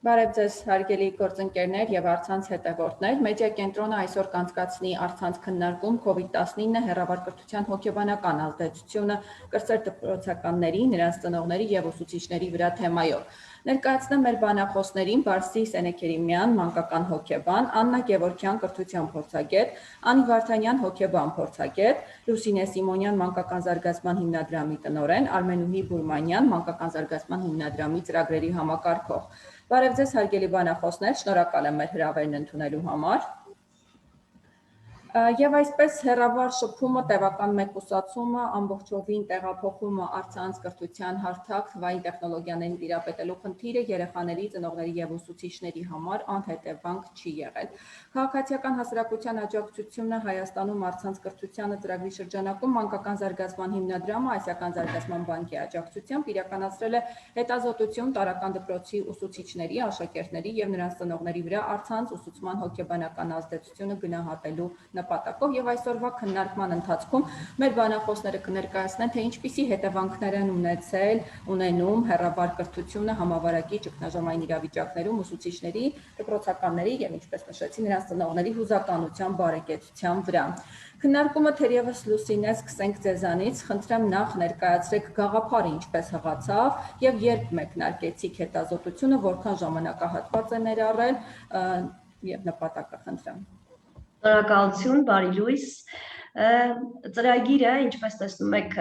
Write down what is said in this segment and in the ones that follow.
Բարև ձեզ հարգելի գործընկերներ եւ առցանց հետևորդներ, Մեդիա կենտրոնը այսօր կանցկացնի առցանց քննարկում COVID-19 հեռավար կրթության հոգեբանական ազդեցությունը կրտսեր դպրոցականների, նրանց ծնողների եւ ուսուցիչների վրա թեմայով։ Ներկայացնեմ մեր բանախոսներին Բարսի Սենեքերիմյան, մանկական հոգեբան, Աննա Գևորգյան, կրթության փորձագետ, Անի Վարդանյան, հոգեբան փորձագետ, Լուսինե Սիմոնյան, մանկական զարգացման հիմնադրամի տնօրեն, Արմենուհի Բուրմանյան, մանկական զարգացման հիմնադրամի ծրագրերի համակարգող։ Բարև ձեզ հարգելի բանախոսներ, շնորհակալ եմ մեր հրավերն ընդունելու համար։ Եվ այսպես հեռավար շփումը, տևական մեկուսացումը, ամբողջովին տեղափոխումը առցանց կրթության հարթակ, թվային տեխնոլոգիաներին տիրապետելու խնդիրը երեխաների, ծնողների եւ ուսուցիչների համար անհետևանք չի եղել։ Քաղաքացիական հասարակության աջակցությունը Հայաստանում առցանց կրթությանը ծրագրի շրջանակում մանկական զարգացման հիմնադրամը Ասիական զարգացման բանկի աջակցությամբ իրականացրել է հետազոտություն տարրական դպրոցի ուսուցիչների, աշակերտների եւ նրանց ծնողների վրա առցանց ուսուցման հոգեբանական ազդեցությունը գնահատելու նպատակով եւ այսօրվա քննարկման ընթացքում մեր բանախոսները կներկայացնեն, թե ինչպիսի հետևանքներ են ունենում հեռավար կրթությունը համավարակի ճգնաժամային իրավիճակներում ուսուցիչների, դպրոցականների եւ ինչպես նշեցի նրանց ծնողների հուզականության բարեկեցության վրա։ Քննարկումը թերևս Լուսինե, սկսենք ձեզանից, խնդրեմ նախ ներկայացրեք գաղափարը ինչպես հղացավ եւ երբ մեկնարկեցիք հետազոտությունը, որքան ժամանակահատված է ներառել եւ նպատակը խնդրեմ։ Շնորհակալություն, բարի լույս։ Ծրագիրը, ինչպես տեսնում եք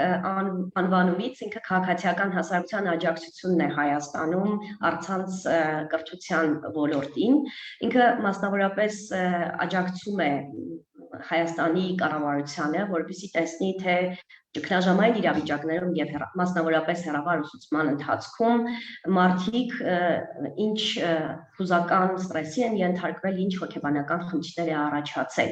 անվանումից, ինքը քաղաքացիական հասարակության աջակցությունն է Հայաստանում առցանց կրթության ոլորտին։ Ինքը մասնավորապես աջակցում է Հայաստանի կառավարությանը, որպեսզի տեսնի, թե ճգնաժամային իրավիճակներում եւ մասնավորապես հեռավար ուսուցման ընթացքում մարդիկ ինչ հուզական ստրեսի են ենթարկվել, ինչ հոգեբանական խնդիրներ է առաջացել։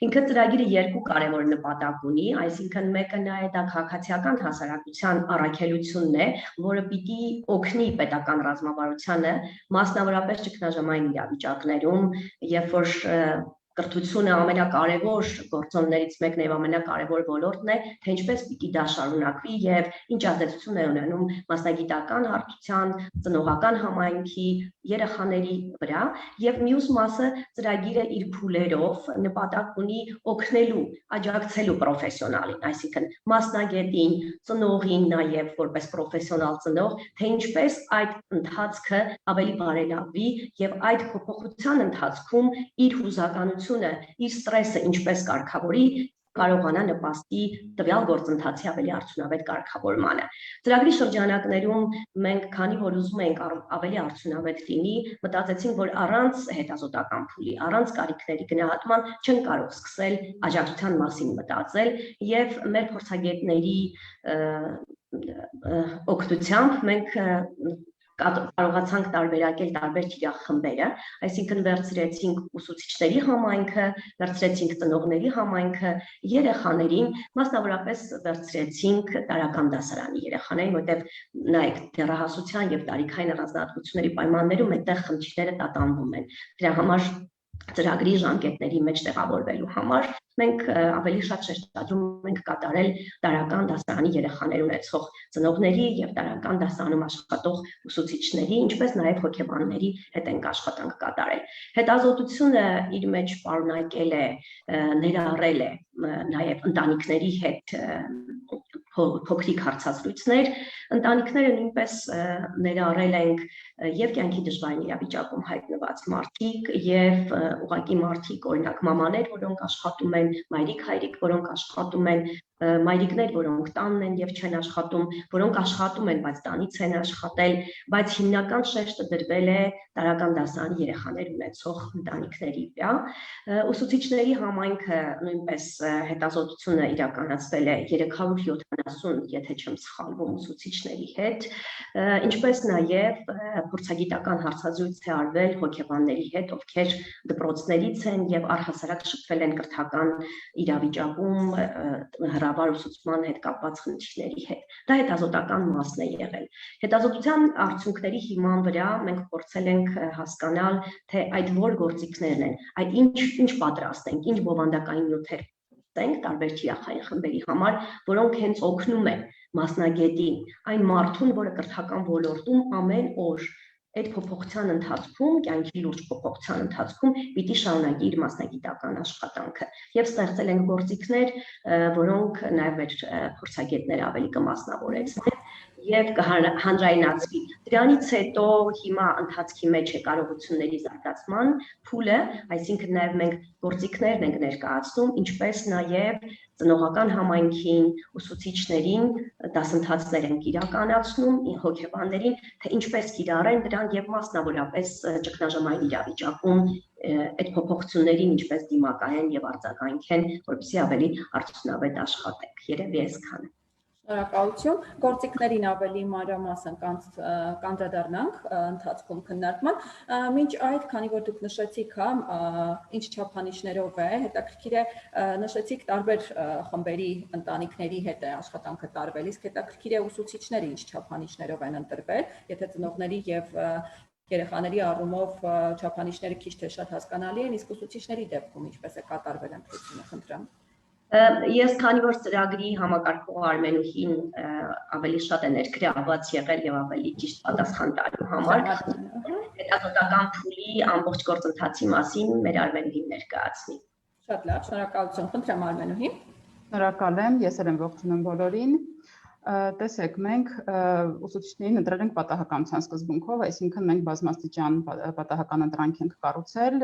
Ինքը ծրագիրը երկու կարևոր նպատակ ունի, այսինքն մեկը նա է դա քաղաքացիական հասարակության առաքելությունն է, որը պիտի օգնի պետական ռազմավարությանը մասնավորապես ճգնաժամային իրավիճակներում, երբ որ կրթությունը ամենակարևոր գործոններից մեկն է եւ ամենակարևոր ոլորտն է, թե ինչպես պիտի դա շարունակվի եւ ինչ ազդեցություն է ունենում մասնագիտական հարթության, ծնողական համայնքի, երեխաների վրա եւ մյուս մասը ծրագիրը իր փուլերով նպատակ ունի օգնելու, աջակցելու պրոֆեսիոնալին, այսինքն մասնագետին, ծնողին նաեւ որպես պրոֆեսիոնալ ծնող, թե ինչպես այդ ընթացքը ավելի բարելավվի եւ այդ փոփոխության ընթացքում իր հուզականությունը, իր ստրեսը ինչպես կարգավորի, կարողանա նպաստի տվյալ գործընթացի ավելի արդյունավետ կարգավորմանը։ Ծրագրի շրջանակներում մենք, քանի որ ուզում ենք ավելի արդյունավետ լինի, մտածեցինք, որ առանց հետազոտական փուլի, առանց կարիքների գնահատման չեն կարող սկսել աջակցության մասին մտածել եւ մեր փորձագետների օգնությամբ մենք կարողացանք տարբերակել տարբեր թիրախմբերը, այսինքն վերցրեցինք ուսուցիչների համայնքը, վերցրեցինք ծնողների համայնքը, երեխաներին, մասնավորապես վերցրեցինք տարրական դասարանի երեխաներին, որտեղ նայեք դեռահասության եւ տարիքային առանձնահատկությունների պայմաններում այդտեղ խնդիրները տատանվում են։ Դրա համար ծրագրի ժամկետների մեջ տեղավորվելու համար մենք ավելի շատ շեշտադրում ենք կատարել տարրական դասարանի երեխաներ ունեցող ծնողների եւ տարրական դասարանում աշխատող ուսուցիչների, ինչպես նաեւ հոգեբանների հետ ենք աշխատանք կատարել։ Հետազոտությունը իր մեջ պարունակել է, ներառել է նաեւ ընտանիքների հետ փոքրիկ հարցազրույցներ, ընտանիքները նույնպես ներառել ենք եւ կյանքի դժվարին իրավիճակում հայտնված մարդիկ եւ ուղղակի մարդիկ, օրինակ մամաներ, որոնք աշխատում են, մայրիկ, հայրիկ, որոնք աշխատում են, մայրիկներ, որոնք տանն են եւ չեն աշխատում, որոնք աշխատում են, բայց տանից են աշխատել, բայց հիմնական շեշտը դրվել է տարրական դասարանի երեխաներ ունեցող ընտանիքների վրա։ Ուսուցիչների համայնքը նույնպես հետազոտությունը իրականացվել է 370, եթե չեմ սխալվում, ուսուցիչների հետ, ինչպես նաեւ փորձագիտական հարցազրույց է արվել հոգեբանների հետ, ովքեր դպրոցներից են եւ առհասարակ շփվել են կրթական իրավիճակում հեռավար ուսուցման հետ կապված խնդիրների հետ։ Դա հետազոտական մասն է եղել։ Հետազոտության արդյունքների հիման վրա մենք փորձել ենք հասկանալ, թե այդ որ գործիքներն են, այդ ինչ պատրաստենք, ինչ բովանդակային նյութեր ենք տարբեր թիրախային խմբերի համար, որոնք հենց օգնում են մասնագետին, այն մարդուն, որը կրթական ոլորտում ամեն օր այդ փոփոխության ընթացքում, կյանքի լուրջ փոփոխության ընթացքում պիտի շարունակի իր մասնագիտական աշխատանքը եւ ստեղծել են գործիքներ, որոնք նաեւ մեր փորձագետները ավելի կմասնավորեցնեն եւ կհանրայնացվի։ Դրանից հետո հիմա ընթացքի մեջ է կարողությունների զարգացման փուլը, այսինքն նաեւ մենք գործիքներն ենք ներկայացնում, ինչպես նաեւ ծնողական համայնքին, ուսուցիչներին դասընթացներ ենք իրականացնում, հոգեբաններին, թե ինչպես կիրառեն դրան եւ մասնավորապես ճգնաժամային իրավիճակում այդ փոփոխություններին ինչպես դիմակայեն եւ արձագանքեն, որպեսզի ավելի արդյունավետ աշխատենք։ Երևի այսքանը։ Շնորհակալություն։ Գործիքներին ավելի մանրամասն կանդրադառնանք ընթացքում քննարկման։ Մինչ այդ, քանի որ դուք նշեցիք, ինչ չափանիշներով է, հետաքրքիր է նշեցիք տարբեր խմբերի ընտանիքների հետ է աշխատանքը տարվել, իսկ հետաքրքիր է ուսուցիչները ինչ չափանիշներով են ընտրվել, եթե ծնողների եւ երեխաների առումով չափանիշները քիչ թե շատ հասկանալի են, իսկ ուսուցիչների դեպքում ինչպես է կատարվել ընտրությունը, խնդրեմ։ Ես քանի որ ծրագրի համակարգող Արմենուհին ավելի շատ է ներգրավված եղել եւ ավելի ճիշտ պատասխան տալու համար, հետազոտական փուլի ամբողջ գործընթացի մասին մեր Արմենուհին ներկայացնի։ Շատ լավ, շնորհակալություն, խնդրեմ Արմենուհի։ Շնորհակալ եմ, ես էլ եմ ողջունում բոլորին։ Տեսեք, մենք ուսուցիչներին ընտրել ենք պատահականության սկզբունքով, այսինքն մենք բազմաստիճան պատահական ընտրանք ենք կառուցել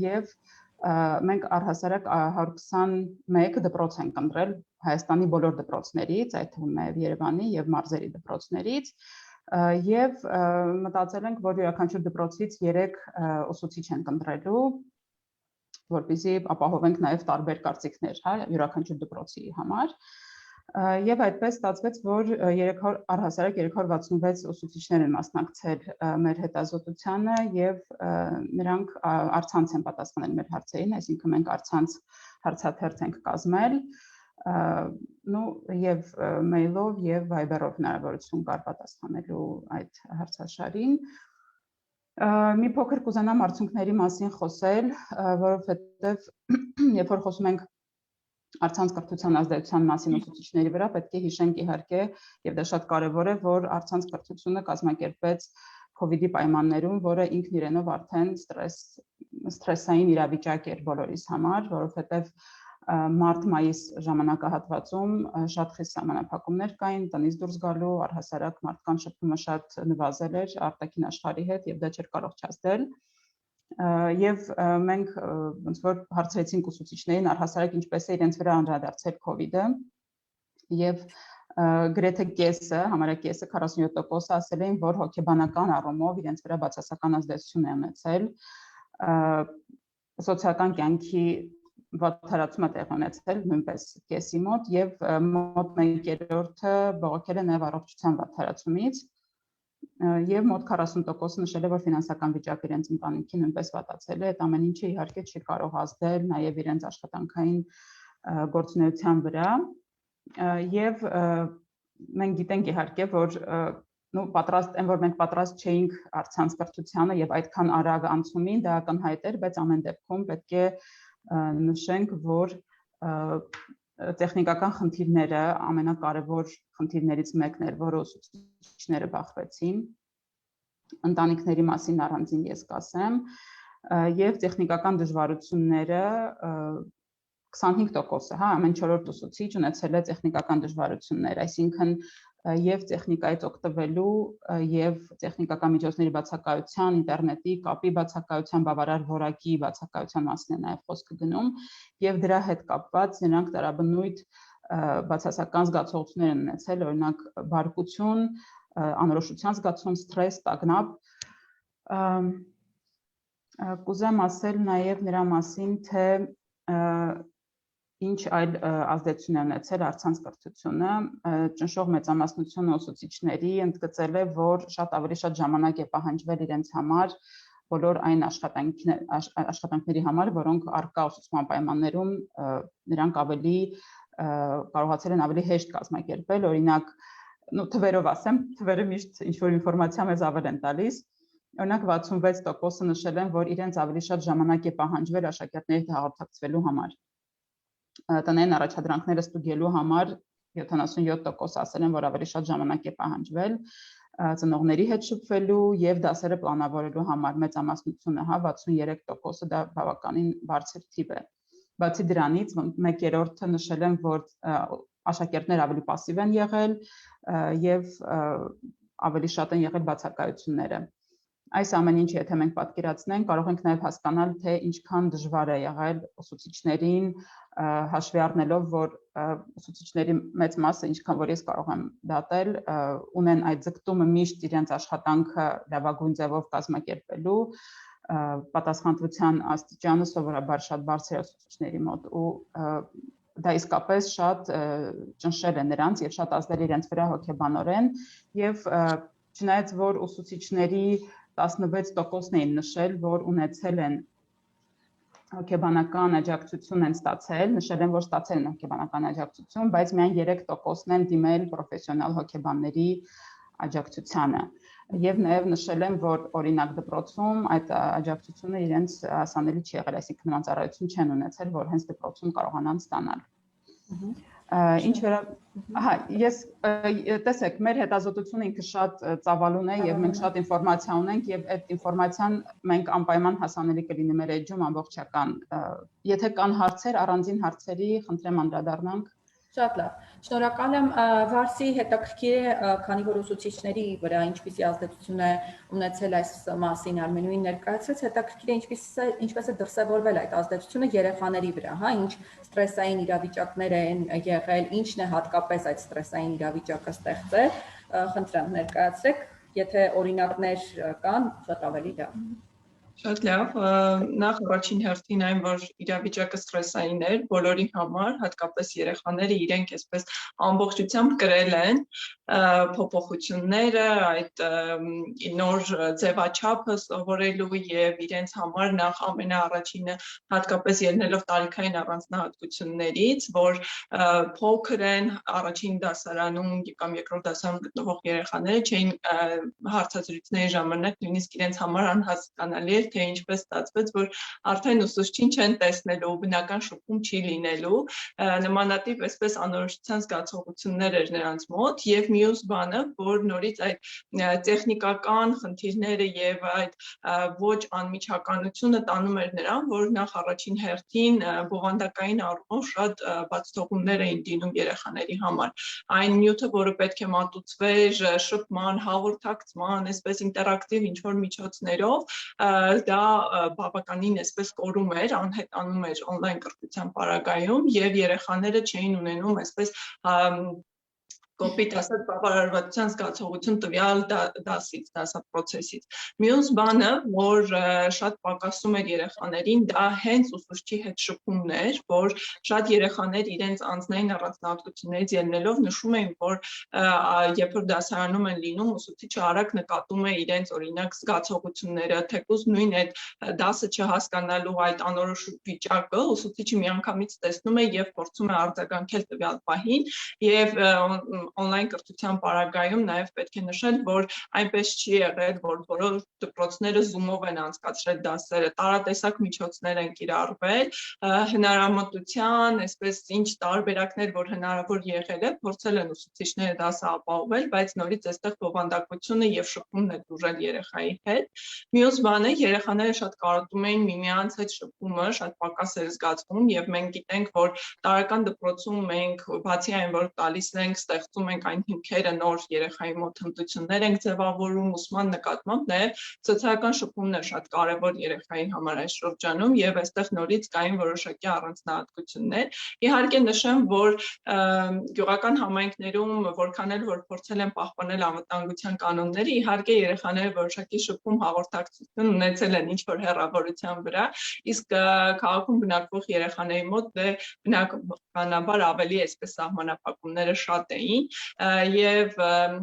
եւ մենք առհասարակ 121 դպրոց ենք ընտրել Հայաստանի բոլոր դպրոցներից, այդ թվում նաև Երևանի եւ մարզերի դպրոցներից եւ մտածել ենք, որ յուրաքանչյուր դպրոցից 3 ուսուցիչ ենք ընտրելու, որպեսզի ապահովենք նաև տարբեր կարծիքներ, հա, յուրաքանչյուր դպրոցի համար։ Եվ այդպես ստացվեց, որ առհասարակ 366 ուսուցիչներ են մասնակցել մեր հետազոտությանը եւ նրանք առցանց են պատասխանել մեր հարցերին, այսինքն մենք առցանց հարցաթերթ ենք կազմել, եւ մեյլով եւ վայբերով հնարավորություն կար պատասխանելու այդ հարցաշարին։ Մի փոքր կուզենամ արդյունքների մասին խոսել, որովհետեւ երբ որ խոսում ենք առցանց կրթության ազդեցության մասին ուսուցիչների վրա, պետք է հիշենք իհարկե, եւ դա շատ կարեւոր է, որ առցանց կրթությունը կազմակերպվեց COVID-ի պայմաններում, որը ինքն իրենով արդեն սթրեսային իրավիճակ էր բոլորիս համար, որովհետեւ մարտ-մայիս ժամանակահատվածում շատ խիստ սահմանափակումներ կային, տնից դուրս գալու, առհասարակ մարդկանց շփումը շատ նվազել էր արտաքին աշխարհի հետ եւ դա չէր կարող չազդել։ Եվ մենք ոնց որ հարցրեցինք ուսուցիչներին առհասարակ ինչպես է իրենց վրա անդրադարձել COVID-ը եւ գրեթե կեսը, համարյա կեսը 47% ասել էին, որ հոգեբանական առումով իրենց վրա բացասական ազդեցություն է ունեցել, սոցիալական կյանքի վատթարացում է տեղ ունեցել նույնպես կեսի մոտ եւ մոտ 1/3-ը բողոքել է նաեւ առողջության վատթարացումից եւ մոտ 40% նշել է, որ ֆինանսական վիճակը իրենց ընտանիքի նույնպես վատացել է, այդ ամեն ինչը իհարկե չի կարող ազդել նաեւ իրենց աշխատանքային գործունեության վրա եւ մենք գիտենք իհարկե, որ որ մենք պատրաստ չէինք առցանց կրթությանը եւ այդքան արագ անցումին, դա ակնհայտ էր, բայց ամեն դեպքում պետք է նշենք, որ տեխնիկական խնդիրները ամենակարևոր խնդիրներից մեկն էր, որը ուսուցիչները բախվեցին, ընտանիքների մասին առանձին ես կասեմ, եւ տեխնիկական դժվարությունները 25%-ը, հա, ամեն 4-րդ ուսուցիչ ունեցել է տեխնիկական դժվարություններ, այսինքն եւ տեխնիկայից օգտվելու եւ տեխնիկական միջոցների բացակայության, ինտերնետի կապի բացակայության, բավարար որակի բացակայության մասին է նաեւ խոսքը գնում եւ դրա հետ կապված նրանք տարաբնույթ բացասական զգացողություններ են ունեցել, օրինակ բարկություն, անորոշության զգացում, սթրես, տագնապ։ Կուզեմ ասել նաեւ նրա մասին, թե ինչ այլ ազդեցություն է ունեցել առցանց կրթությունը, ճնշող մեծամասնությունը ուսուցիչների ընդգծել է, որ շատ ավելի շատ ժամանակ է պահանջվել իրենց համար բոլոր այն աշխատանքների համար, որոնք առկա ուսուցման պայմաններում նրանք ավելի կարողացել են ավելի հեշտ կազմակերպել, օրինակ, թվերով ասեմ, թվերը միշտ ինչ-որ ինֆորմացիա մեզ ավել են տալիս, օրինակ 66%-ը նշել են, որ իրենց ավելի շատ ժամանակ է պահանջվել աշակերտների հետ հաղորդակցվելու համար։ Տնային առաջադրանքները ստուգելու համար 77% ասել են, որ ավելի շատ ժամանակ է պահանջվել, ծնողների հետ շփվելու եւ դասերը պլանավորելու համար մեծամասնությունը, 63%-ը դա բավականին բարձր թիվ է։ Բացի դրանից 1/3-ը նշել են, որ աշակերտներ ավելի пассив են եղել եւ ավելի շատ են եղել բացակայությունները։ Այս ամեն ինչ եթե մենք պատկերացնենք, կարող ենք նաև հասկանալ, թե ինչքան դժվար է եղել ուսուցիչներին, հաշվի առնելով, որ ուսուցիչների մեծ մասը, ինչքան որ ես կարող եմ դատել, ունեն այդ ձգտումը միշտ իրենց աշխատանքը լավագույն ձևով կազմակերպելու, պատասխանատվության աստիճանը սովորաբար շատ բարձր է ուսուցիչների մոտ ու դա իսկապես շատ ճնշել է նրանց եւ շատ ազդել իրենց վրա հոգեբանորեն եւ չնայած որ ուսուցիչների 16%-ն էին նշել, որ ունեցել են հոգեբանական աջակցություն են ստացել, նշել են, որ ստացել են հոգեբանական աջակցություն, բայց միայն 3%-ն են դիմել պրոֆեսիոնալ հոգեբանների աջակցությանը։ Եվ նաև նշել են, որ օրինակ դպրոցում այդ աջակցությունը իրենց հասանելի չի եղել, այսինքն նրանց ծառայություն չեն ունեցել, որ հենց դպրոցում կարողանան ստանալ։ Ինչ ես տեսեք, մեր հետազոտությունը ինքը շատ ծավալուն է եւ մենք շատ ինֆորմացիա ունենք եւ այդ ինֆորմացիան մենք անպայման հասանելի կլինի մեր էջում ամբողջական։ Եթե կան հարցեր, առանձին հարցերի, խնդրեմ անդրադառնանք։ Շատ լավ։ Շնորհակալ եմ Վարսի, հետաքրքիր է, քանի որ ուսուցիչների վրա ինչպիսի ազդեցություն է ունեցել այս մասին Արմենուին ներկայացրեց, հետաքրքիր է ինչպես է դրսևորվել այդ ազդեցությունը երեխաների վրա, հա, ինչ ստրեսային իրավիճակներ են եղել, ինչն է հատկապես այդ ստրեսային իրավիճակը ստեղծել, խնդրեմ ներկայացրեք, եթե օրինակներ կան, շատ ավելի լավ։ Շատ լավ, նախ առաջին հերթին այն, որ իրավիճակը ստրեսային էր բոլորի համար, հատկապես երեխաները իրենք այսպես ամբողջությամբ կրել են փոփոխությունները, այդ նոր ձևաչափը սովորելու եւ իրենց համար նախ ամենաառաջինը հատկապես ելնելով տարիքային առանձնահատկություններից, որ փոքր են առաջին դասարանում կամ երկրորդ դասարանում գտնվող երեխաները չէին հարցազրույցների ժամանակ նույնիսկ իրենց համար անհասկանալի թե ինչպես ստացվեց, որ արդեն ուսուցչին չեն տեսնելու, բնական շփում չի լինելու, նմանատիպ այսպես անորոշության զգացողություններ էր նրանց մոտ եւ մյուս բանը, որ նորից այդ տեխնիկական խնդիրները եւ այդ ոչ անմիջականությունը տանում էր նրան, որ նախ առաջին հերթին բովանդակային առումով շատ բացթողումներ էին դինում երեխաների համար։ Այն նյութը, որը պետք է մատուցվեր շփման, հաղորդակցման, այսպես ինտերակտիվ ինչ-որ միջոցներով, դա բավականին այսպես կորում էր, անհետանում էր on-line կրթության պարագայում եւ երեխաները չէին ունենում այսպես կոպիտ ասած բավարարվածության զգացողություն տվյալ դասից, դասապրոցեսից։ Մյուս բանը, որ շատ պակասում էր երեխաներին, դա հենց ուսուցչի հետ շփումն էր, որ շատ երեխաներ իրենց անձնային առանձնահատկություններից ելնելով նշում էին, որ երբ որ դասարանում են լինում, ուսուցիչը արագ նկատում է իրենց օրինակ զգացողությունները, թեկուզ նույն այդ դասը չհասկանալու այդ անորոշ վիճակը, ուսուցիչը միանգամից տեսնում է եւ փորձում է արձագանքել տվյալ պահին եւ on-line կրթության պարագայում նաև պետք է նշել, որ այնպես չի եղել, որ բոլոր դպրոցները Zoom-ով են անցկացրել դասերը, տարատեսակ միջոցներ են կիրառվել, հնարամտության, այսպես ինչ տարբերակներ, որ հնարավոր եղել է, փորձել են ուսուցիչները դասը ապահովել, բայց նորից այստեղ բովանդակությունը եւ շփումն է դուրժել երեխայի հետ։ Մյուս բանը, երեխաները շատ կարոտում էին միմյանց հետ շփումը, շատ պակաս էր զգացվում եւ մենք գիտենք, որ տարեկան դպրոցում մենք բացի այն, որ տալիս ենք ստեղծում ենք այն հիմքերը նոր երեխայի մոտ հմտություններ ենք ձևավորում ուսման նկատմամբ, նաև սոցիալական շփումն է շատ կարևոր երեխայի համար այս շրջանում եւ այստեղ նորից կային որոշակի առանձնահատկություններ։ Իհարկե նշեմ, որ գյուղական համայնքներում որքան էլ որ փորձել են պահպանել անվտանգության կանոնները, իհարկե երեխաները որոշակի շփում հաղորդակցություն ունեցել են ինչ որ հեռավորության վրա, իսկ քաղաքում բնակվող երեխաների մոտ բնականաբար ավելի այսպես սահմանափակումները շատ էին եւ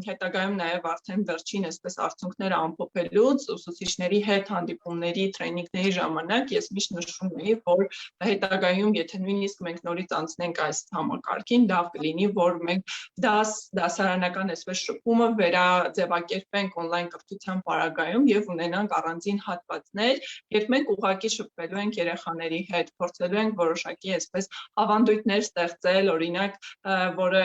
հետագայում նաեւ արդեն վերջին այսպես արդյունքները ամփոփելուց ուսուցիչների հետ հանդիպումների, տրեյնինգների ժամանակ ես միշտ նշում էի, որ հետագայում եթե նույնիսկ մենք նորից անցնենք այս համակարգին, լավ կլինի, որ մենք դասարանական այսպես շփումը վերաձևակերպենք on-line կրթության պարագայում եւ ունենանք առանձին հատվածներ, երբ մենք ուղղակի շփվելու ենք երեխաների հետ, փորձելու ենք որոշակի այսպես ավանդույթներ ստեղծել, օրինակ, որը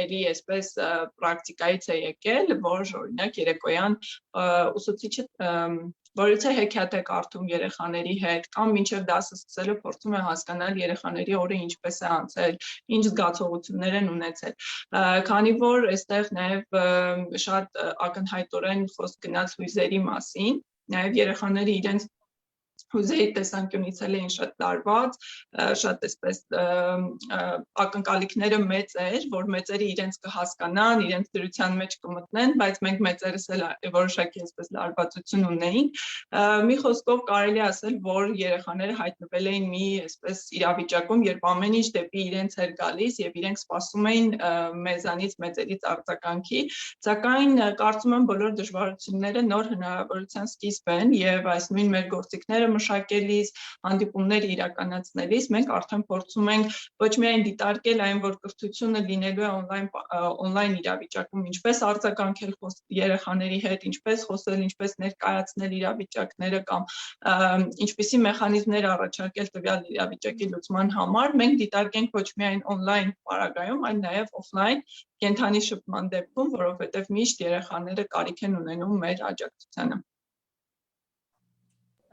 էլի այսպես պրակտիկայից է եկել, որ օրինակ երեկոյան ուսուցիչը որից է հեքիաթ է կարդում երեխաների հետ կամ մինչև դասը սկսելը փորձում է հասկանալ երեխաների օրը ինչպես է անցել, ինչ զգացողություններ են ունեցել։ Քանի որ այստեղ նաև շատ ակնհայտորեն խոսք գնաց հույզերի մասին, նաև երեխաները իրենց հույզերի տեսանկյունից էին շատ տարված, շատ այսպես ակնկալիքները մեծ էր, որ մեծերը իրենց կհասկանան, իրենց դրության մեջ կմտնեն, բայց մենք մեծերս էլ որոշակի այսպես լարվածություն ունեինք։ Մի խոսքով կարելի է ասել, որ երեխաները հայտնվել էին մի այսպես իրավիճակում, երբ ամեն ինչ դեպի իրենց էր գալիս եւ իրենք սպասում էին մեզանից մեծերից արձագանքի, սակայն կարծում եմ բոլոր դժվարությունները նոր հնարավորության սկիզբ են եւ այս նույն մեր գործիքները մշակելիս, հանդիպումներ իրականացնելիս մենք արդեն փորձում ենք ոչ միայն դիտարկել այն, որ կրթությունը լինելու է on-line իրավիճակում, ինչպես արձագանքել երեխաների հետ, ինչպես խոսել, ինչպես ներկայացնել իրավիճակները կամ ինչպիսի մեխանիզմներ առաջարկել տվյալ իրավիճակի լուծման համար, մենք դիտարկենք ոչ միայն on-line պարագայում, այլ նաև off-line կենթանի շփման դեպքում, որովհետև միշտ երեխաները կարիք են ունենում մեր աջակցությանը։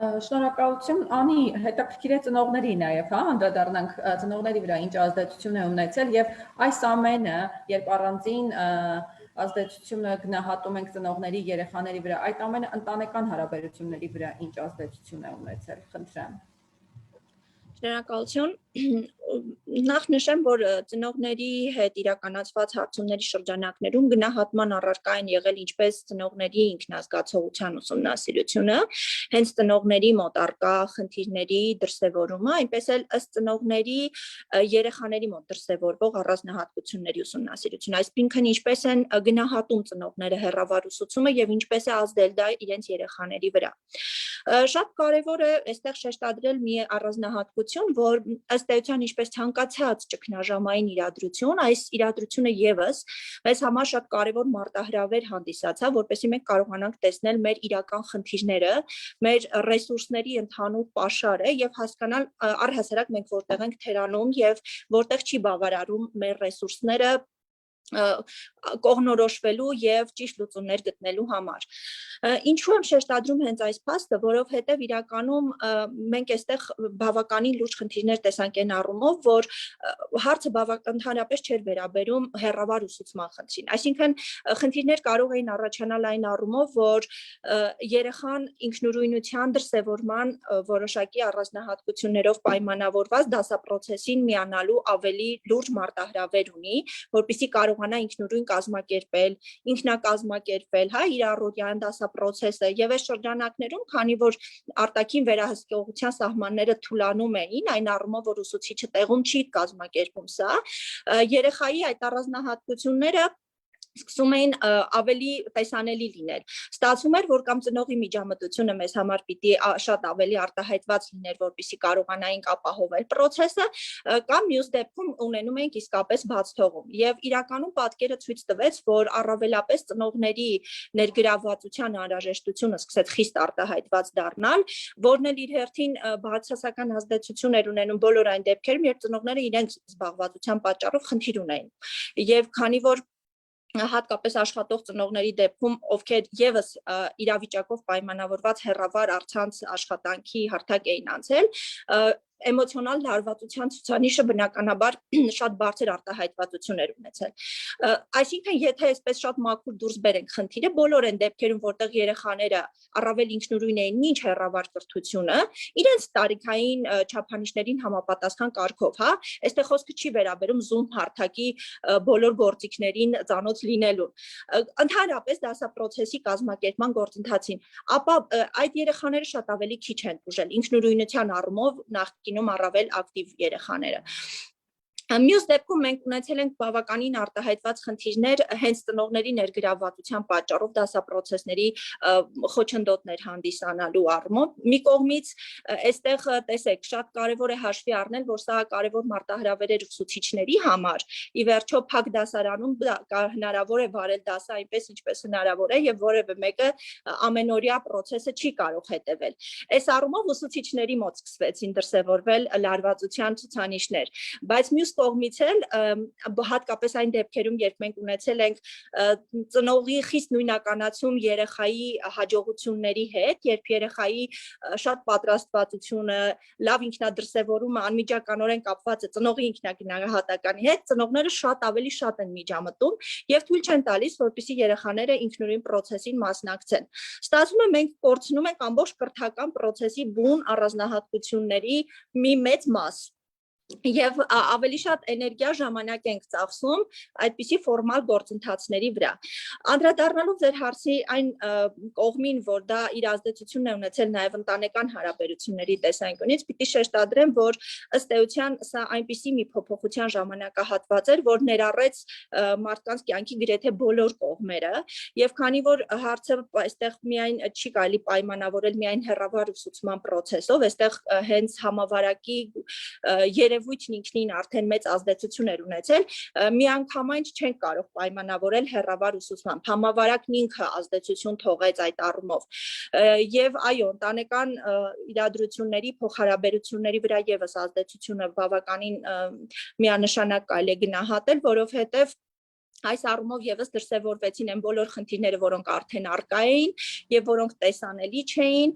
Շնորհակալություն, Անի, հետաքրքիր է ծնողների նաև, անդրադառնանք ծնողների վրա ինչ ազդեցություն է ունեցել եւ այս ամենը, երբ առանձին ազդեցությունը գնահատում ենք ծնողների, երեխաների վրա, այդ ամենը ընտանեկան հարաբերությունների վրա ինչ ազդեցություն է ունեցել, խնդրեմ։ Շնորհակալություն, նախ նշեմ, որ ծնողների հետ իրականացված հարցումների շրջանակներում գնահատման առարկա են եղել ինչպես ծնողների ինքնազգացողության ուսումնասիրությունը, հենց ծնողների մոտ առկա խնդիրների դրսևորումը, այնպես էլ ըստ ծնողների երեխաների մոտ դրսևորվող առանձնահատկությունների ուսումնասիրությունը, այսինքն ինչպես են գնահատում ծնողները հեռավար ուսուցումը եւ ինչպես է ազդել դա իրենց երեխաների վրա։ Շատ կարևոր է այստեղ շեշտադրել մի առանձնահատկություն, որ ըստ էության ինչպես ցանկացած ճգնաժամային իրադրություն, այս իրադրությունը եւս մեզ համար շատ կարևոր մարտահրավեր հանդիսացավ, որպեսզի մենք կարողանանք տեսնել մեր իրական խնդիրները, մեր ռեսուրսների ընդհանուր պաշարը եւ հասկանալ առհասարակ մենք որտեղ ենք թերանում եւ որտեղ չի բավարարում մեր ռեսուրսները կողնորոշվելու եւ ճիշտ լուծումներ գտնելու համար։ Ինչու եմ շեշտադրում հենց այս փաստը, որովհետեւ իրականում մենք այստեղ բավականին լուրջ խնդիրներ տեսանք այն առումով, որ հարցը ընդհանրապես չէր վերաբերում հեռավար ուսուցման խնդրին։ Այսինքն խնդիրներ կարող էին առաջանալ այն առումով, որ երեխան ինքնուրույնության դրսևորման որոշակի առանձնահատկություններով պայմանավորված դասապրոցեսին միանալու ավելի լուրջ մարտահրավեր ունի, որպեսզի կարողանա ինքնուրույն կազմակերպել, ինքնակազմակերպել, իր առօրյա դասապրոցեսը եւ այս շրջանակներում, քանի որ արտաքին վերահսկողության սահմանները թուլանում էին, այն առումով, որ ուսուցիչը տեղում չի կազմակերպում սա, երեխայի այդ առանձնահատկությունները սկսում էին ավելի տեսանելի լինել։ Ստացվում էր, որ կամ ծնողի միջամտությունը մեզ համար պիտի շատ ավելի արտահայտված լիներ, որպեսզի կարողանայինք ապահովել process-ը, կամ մյուս դեպքում ունենում էինք իսկապես բաց թողում։ Եվ իրականում պատկերը ցույց տվեց, որ առավելապես ծնողների ներգրավվածության անհրաժեշտությունը սկսեց խիստ արտահայտված դառնալ, որն էլ իր հերթին բացասական ազդեցություն էր ունենում բոլոր այն դեպքերում, երբ ծնողները իրենց զբաղվածության պատճառով խնդիր ունեին։ Եվ քանի որ հատկապես աշխատող ծնողների դեպքում, ովքեր եւս իրավիճակով պայմանավորված հեռավար առցանց աշխատանքի հարթակ էին անցել, էմոցիոնալ լարվածության ցուցանիշը բնականաբար շատ բարձր արտահայտվածություն էր ունեցել։ Այսինքն, եթե այսպես շատ մաքուր դուրս բերենք խնդիրը, բոլոր այն դեպքերում, որտեղ երեխաները առավել ինքնուրույն էին, ինչ հեռավար կրթությունը, իրենց տարիքային չափանիշներին համապատասխան կարգով, այստեղ խոսքը չի վերաբերում Zoom հարթակի բոլոր գործիքներին ծանոթ լինելուն։ Ընդհանրապես դասապրոցեսի կազմակերպման գործընթացին, ապա այդ երեխաները շատ ավելի քիչ են ուժել ինքնուրույնության առումով նախկինում առավել ակտիվ երեխաները։ Մյուս դեպքում մենք ունեցել ենք բավականին արտահայտված խնդիրներ հենց ծնողների ներգրավվածության պատճառով դասապրոցեսների խոչընդոտներ հանդիսանալու առումով։ Մի կողմից այստեղ տեսեք, շատ կարևոր է հաշվի առնել, որ սա կարևոր մարտահրավեր էր ուսուցիչների համար։ Ի վերջո փակ դասարանում հնարավոր է վարել դասը այնպես, ինչպես հնարավոր է, եւ որևէ մեկը ամենօրյա process-ը չի կարող հետևել։ Այս առումով ուսուցիչների մոտ սկսվեցին դրսևորվել լարվածության ցուցանիշներ, բայց մյուս կողմից էլ հատկապես այն դեպքերում, երբ մենք ունեցել ենք ծնողի խիստ նույնականացում երեխայի հաջողությունների հետ, երբ երեխայի շատ պատրաստվածությունը, լավ ինքնադրսևորումը անմիջականորեն կապված է ծնողի ինքնագնահատականի հետ, ծնողները ավելի շատ են միջամտում եւ թույլ չեն տալիս, որպեսզի երեխաները ինքնուրույն process-ին մասնակցեն։ Ստացվում է մենք կորցնում ենք ամբողջ կրթական process-ի բուն առանձնահատկությունների մի մեծ մաս եւ ավելի շատ էներգիա ժամանակ ենք ծախսում այդպիսի ֆորմալ գործընթացների վրա։ Անդրադառնալով ձեր հարցի այն կողմին, որ դա իր ազդեցությունն է ունեցել նաեւ ընտանեկան հարաբերությունների տեսանկյունից, պիտի շեշտադրեմ, որ ըստ էության սա այնպիսի մի փոփոխության ժամանակահատված էր, որ ներառեց մարդկանց կյանքի գրեթե բոլոր կողմերը եւ քանի որ հարցը այստեղ միայն չի կարելի պայմանավորել միայն հեռավար ուսուցման process-ով, այստեղ հենց համավարակի երևույթն ինքնին արդեն մեծ ազդեցություն էր ունեցել, միանգամայն չենք կարող պայմանավորել հեռավար ուսուցմամբ, համավարակն ինքը ազդեցություն թողեց այդ առումով եւ այո, ընտանեկան իրադրությունների փոխհարաբերությունների վրա եւս ազդեցությունը բավականին միանշանակ կարելի է գնահատել, որովհետեւ այս առումով եւս դրսևորվեցին այն բոլոր խնդիրները, որոնք արդեն առկա էին եւ որոնք տեսանելի չէին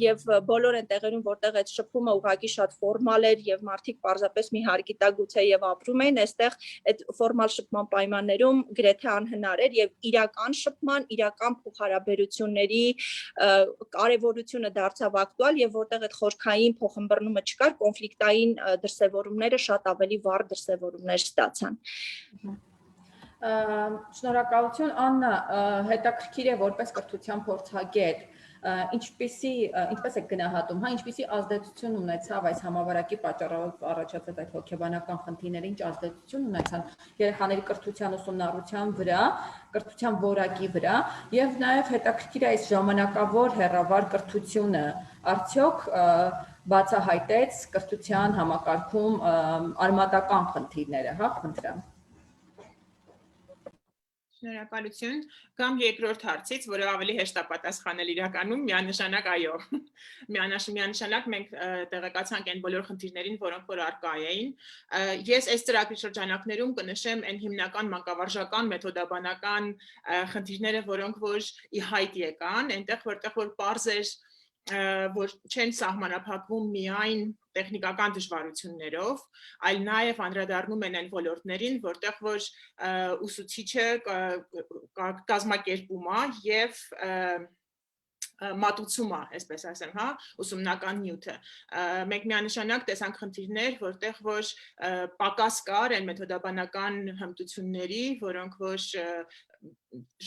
եւ բոլոր այն տեղերում, որտեղ այդ շփումը ուղղակի շատ ֆորմալ էր եւ մարդիկ պարզապես մի հարկի տակ գուցե եւ ապրում էին, այստեղ այդ ֆորմալ շփման պայմաններում գրեթե անհնար էր եւ իրական շփման, իրական փոխհարաբերությունների կարեւորությունը դարձավ ակտուալ եւ որտեղ այդ խորքային փոխըմբռնումը չկար, կոնֆլիկտային դրսևորումները շատ ավելի վառ դրսևորումներ ստացան։ Շնորհակալություն Աննա, հետաքրքիր է որպես կրթության փորձագետ, ինչպես է գնահատում, ինչպիսի ազդեցություն ունեցավ այս համավարակի պատճառով առաջացած այդ հոգեբանական խնդիրները, ինչ ազդեցություն ունեցան երեխաների կրթության ուսումնառության վրա, կրթության որակի վրա եւ նաեւ հետաքրքիր է այս ժամանակավոր հեռավար կրթությունը արդյոք բացահայտեց կրթության համակարգում արմատական խնդիրները, հա, խնդրեմ։ Շնորհակալություն, կամ երկրորդ հարցից, որը ավելի հեշտ է պատասխանել իրականում, միանշանակ այո։ Միանշանակ մենք տեղեկացանք այն բոլոր խնդիրներին, որոնք որ առկա էին։ Ես այս ծրագրի շրջանակներում կնշեմ այն հիմնական մանկավարժական, մեթոդաբանական խնդիրները, որոնք որ ի հայտ եկան, այնտեղ որտեղ որ պարզ էր, որ չեն սահմանափակվում միայն տեխնիկական դժվարություններով, այլ նաև անդրադառնում են այն ոլորտներին, որտեղ որ ուսուցիչը կազմակերպում է եւ մատուցում է, այսպես ասեմ, հա, ուսումնական նյութը։ Մենք միանշանակ տեսանք խնդիրներ, որտեղ որ պակաս կար այն մեթոդաբանական հմտությունների, որոնք որ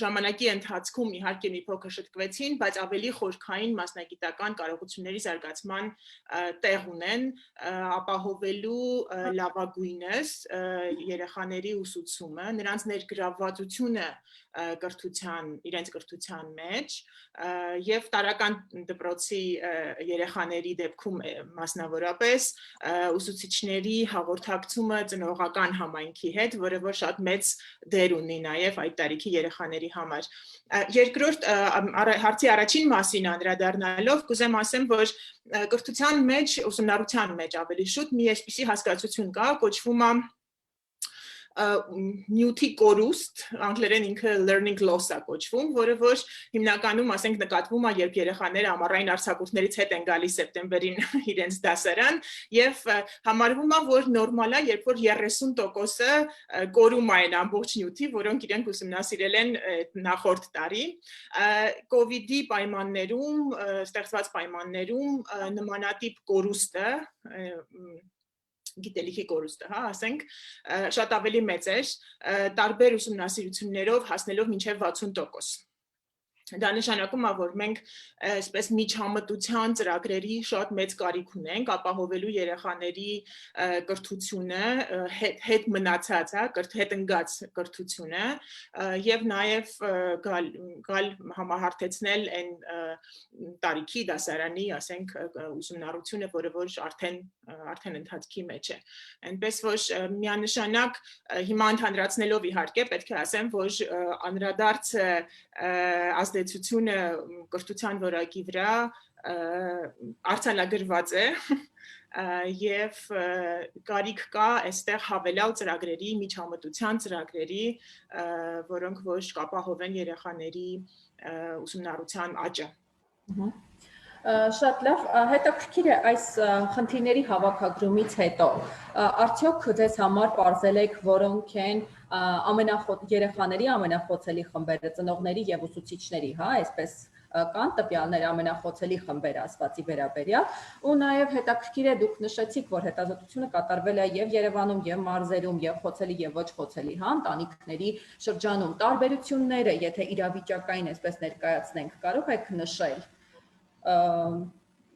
ժամանակի ընթացքում իհարկե մի փոքր շտկվեցին, բայց ավելի խորքային մասնագիտական կարողությունների զարգացման տեղ ունեն, ապահովելու լավագույնս երեխաների ուսուցումը, նրանց ներգրավվածությունը իրենց կրթության մեջ եւ տարական դպրոցի երեխաների դեպքում մասնավորապես ուսուցիչների հաղորդակցումը ծնողական համայնքի հետ, որը որ շատ մեծ դեր ունի նաեւ այդ տարիքի երեխաների համար։ Երկրորդ հարցի առաջին մասին անդրադառնալով կուզեմ ասեմ, որ կրթության մեջ, ուսումնառության մեջ ավելի շուտ մի այսպիսի հասկացություն կա, կոչվում է նյութի կորուստ, անգլերեն ինքը learning loss է կոչվում, որը որ հիմնականում ասենք նկատվում է, երբ երեխաները ամառային արձակուրդներից հետ են գալիս սեպտեմբերին իրենց դասարան եւ համարվում է, որ նորմալ է, երբ որ 30%-ը կորում է այն ամբողջ նյութի, որոնք իրենք ուսումնասիրել են նախորդ տարի։ COVID-ի պայմաններում, ստեղծված պայմաններում նմանատիպ կորուստը գիտելիքի կորուստը, հա, ասենք, շատ ավելի մեծ էր, տարբեր ուսումնասիրություններով հասնելով մինչև 60%։ Դա նշանակում է, որ մենք այսպես միջամտության ծրագրերի շատ մեծ կարիք ունենք, ապահովելու երեխաների կրթությունը, հետ մնացած, հետ ընկած կրթությունը եւ նաեւ գալ համահարթեցնել այն տարիքի դասարանի, ասենք, ուսումնառությունը, որը որ արդեն ընթացքի մեջ է։ Այնպես որ միանշանակ հիմա ընդհանրացնելով իհարկե պետք է ասեմ, որ անդրադարձ ազդեցությունը կրթության որակի վրա արձանագրված է եւ կարիք կա այստեղ հավելյալ ծրագրերի, միջամտության ծրագրերի, որոնք ոչ կապահովեն երեխաների ուսումնառության աճը։ Շատ լավ, հետաքրքիր է այս խնդիրների հավաքագրումից հետո արդյոք ձեզ համար պարզել եք որոնք են երեխաների ամենախոցելի խմբերը, ծնողների եւ ուսուցիչների, հա, այսպես կան տվյալներ ամենախոցելի խմբեր ասվածի վերաբերյալ, ու նաև հետաքրքիր է դուք նշեցիք, որ հետազոտությունը կատարվել է եւ Երևանում, եւ մարզերում, եւ խոցելի եւ ոչ խոցելի, հա, ընտանիքների շրջանում տարբերությունները, եթե իրավիճակային այսպես ներկայացնենք, կարող եք նշել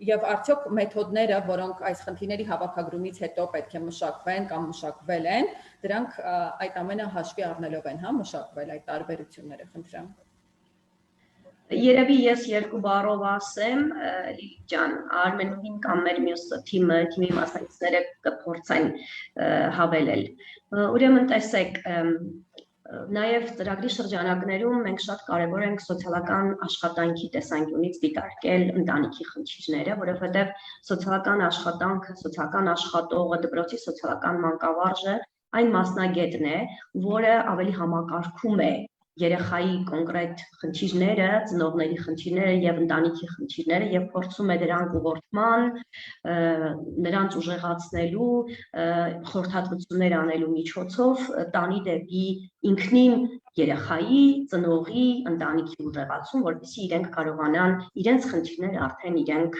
եւ արդյոք մեթոդները, որոնք այս խնդիրների հավաքագրումից հետո պետք է մշակվեն կամ մշակվել են, դրանք այդ ամենը հաշվի առնելով են, հա, մշակվել այդ տարբերությունները, խնդրեմ։ Երևի ես երկու բառով ասեմ, Լիլիթ ջան, Արմենուհին կամ մեր մյուս թիմի մասնակիցները կփորձեն հավելել։ Ուրեմն տեսեք, նաև ծրագրի շրջանակներում մենք շատ կարևոր ենք սոցիալական աշխատանքի տեսանկյունից դիտարկել ընտանիքի խնդիրները, որովհետև սոցիալական աշխատանքը, սոցիալական աշխատողը, դպրոցի սոցիալական մանկավարժը այն մասնագետն է, որը ավելի համակարգում է երեխայի կոնկրետ խնդիրները, ծնողների խնդիրները եւ ընտանիքի խնդիրները եւ փորձում է դրանք ուղղորդման, նրանց ուժեղացնելու, խորհրդատվություններ անելու միջոցով տանի դեպի ինքնին երեխայի, ծնողի, ընտանիքի ուժեղացում, որպեսզի իրենք կարողանան իրենց խնդիրները արդեն իրենք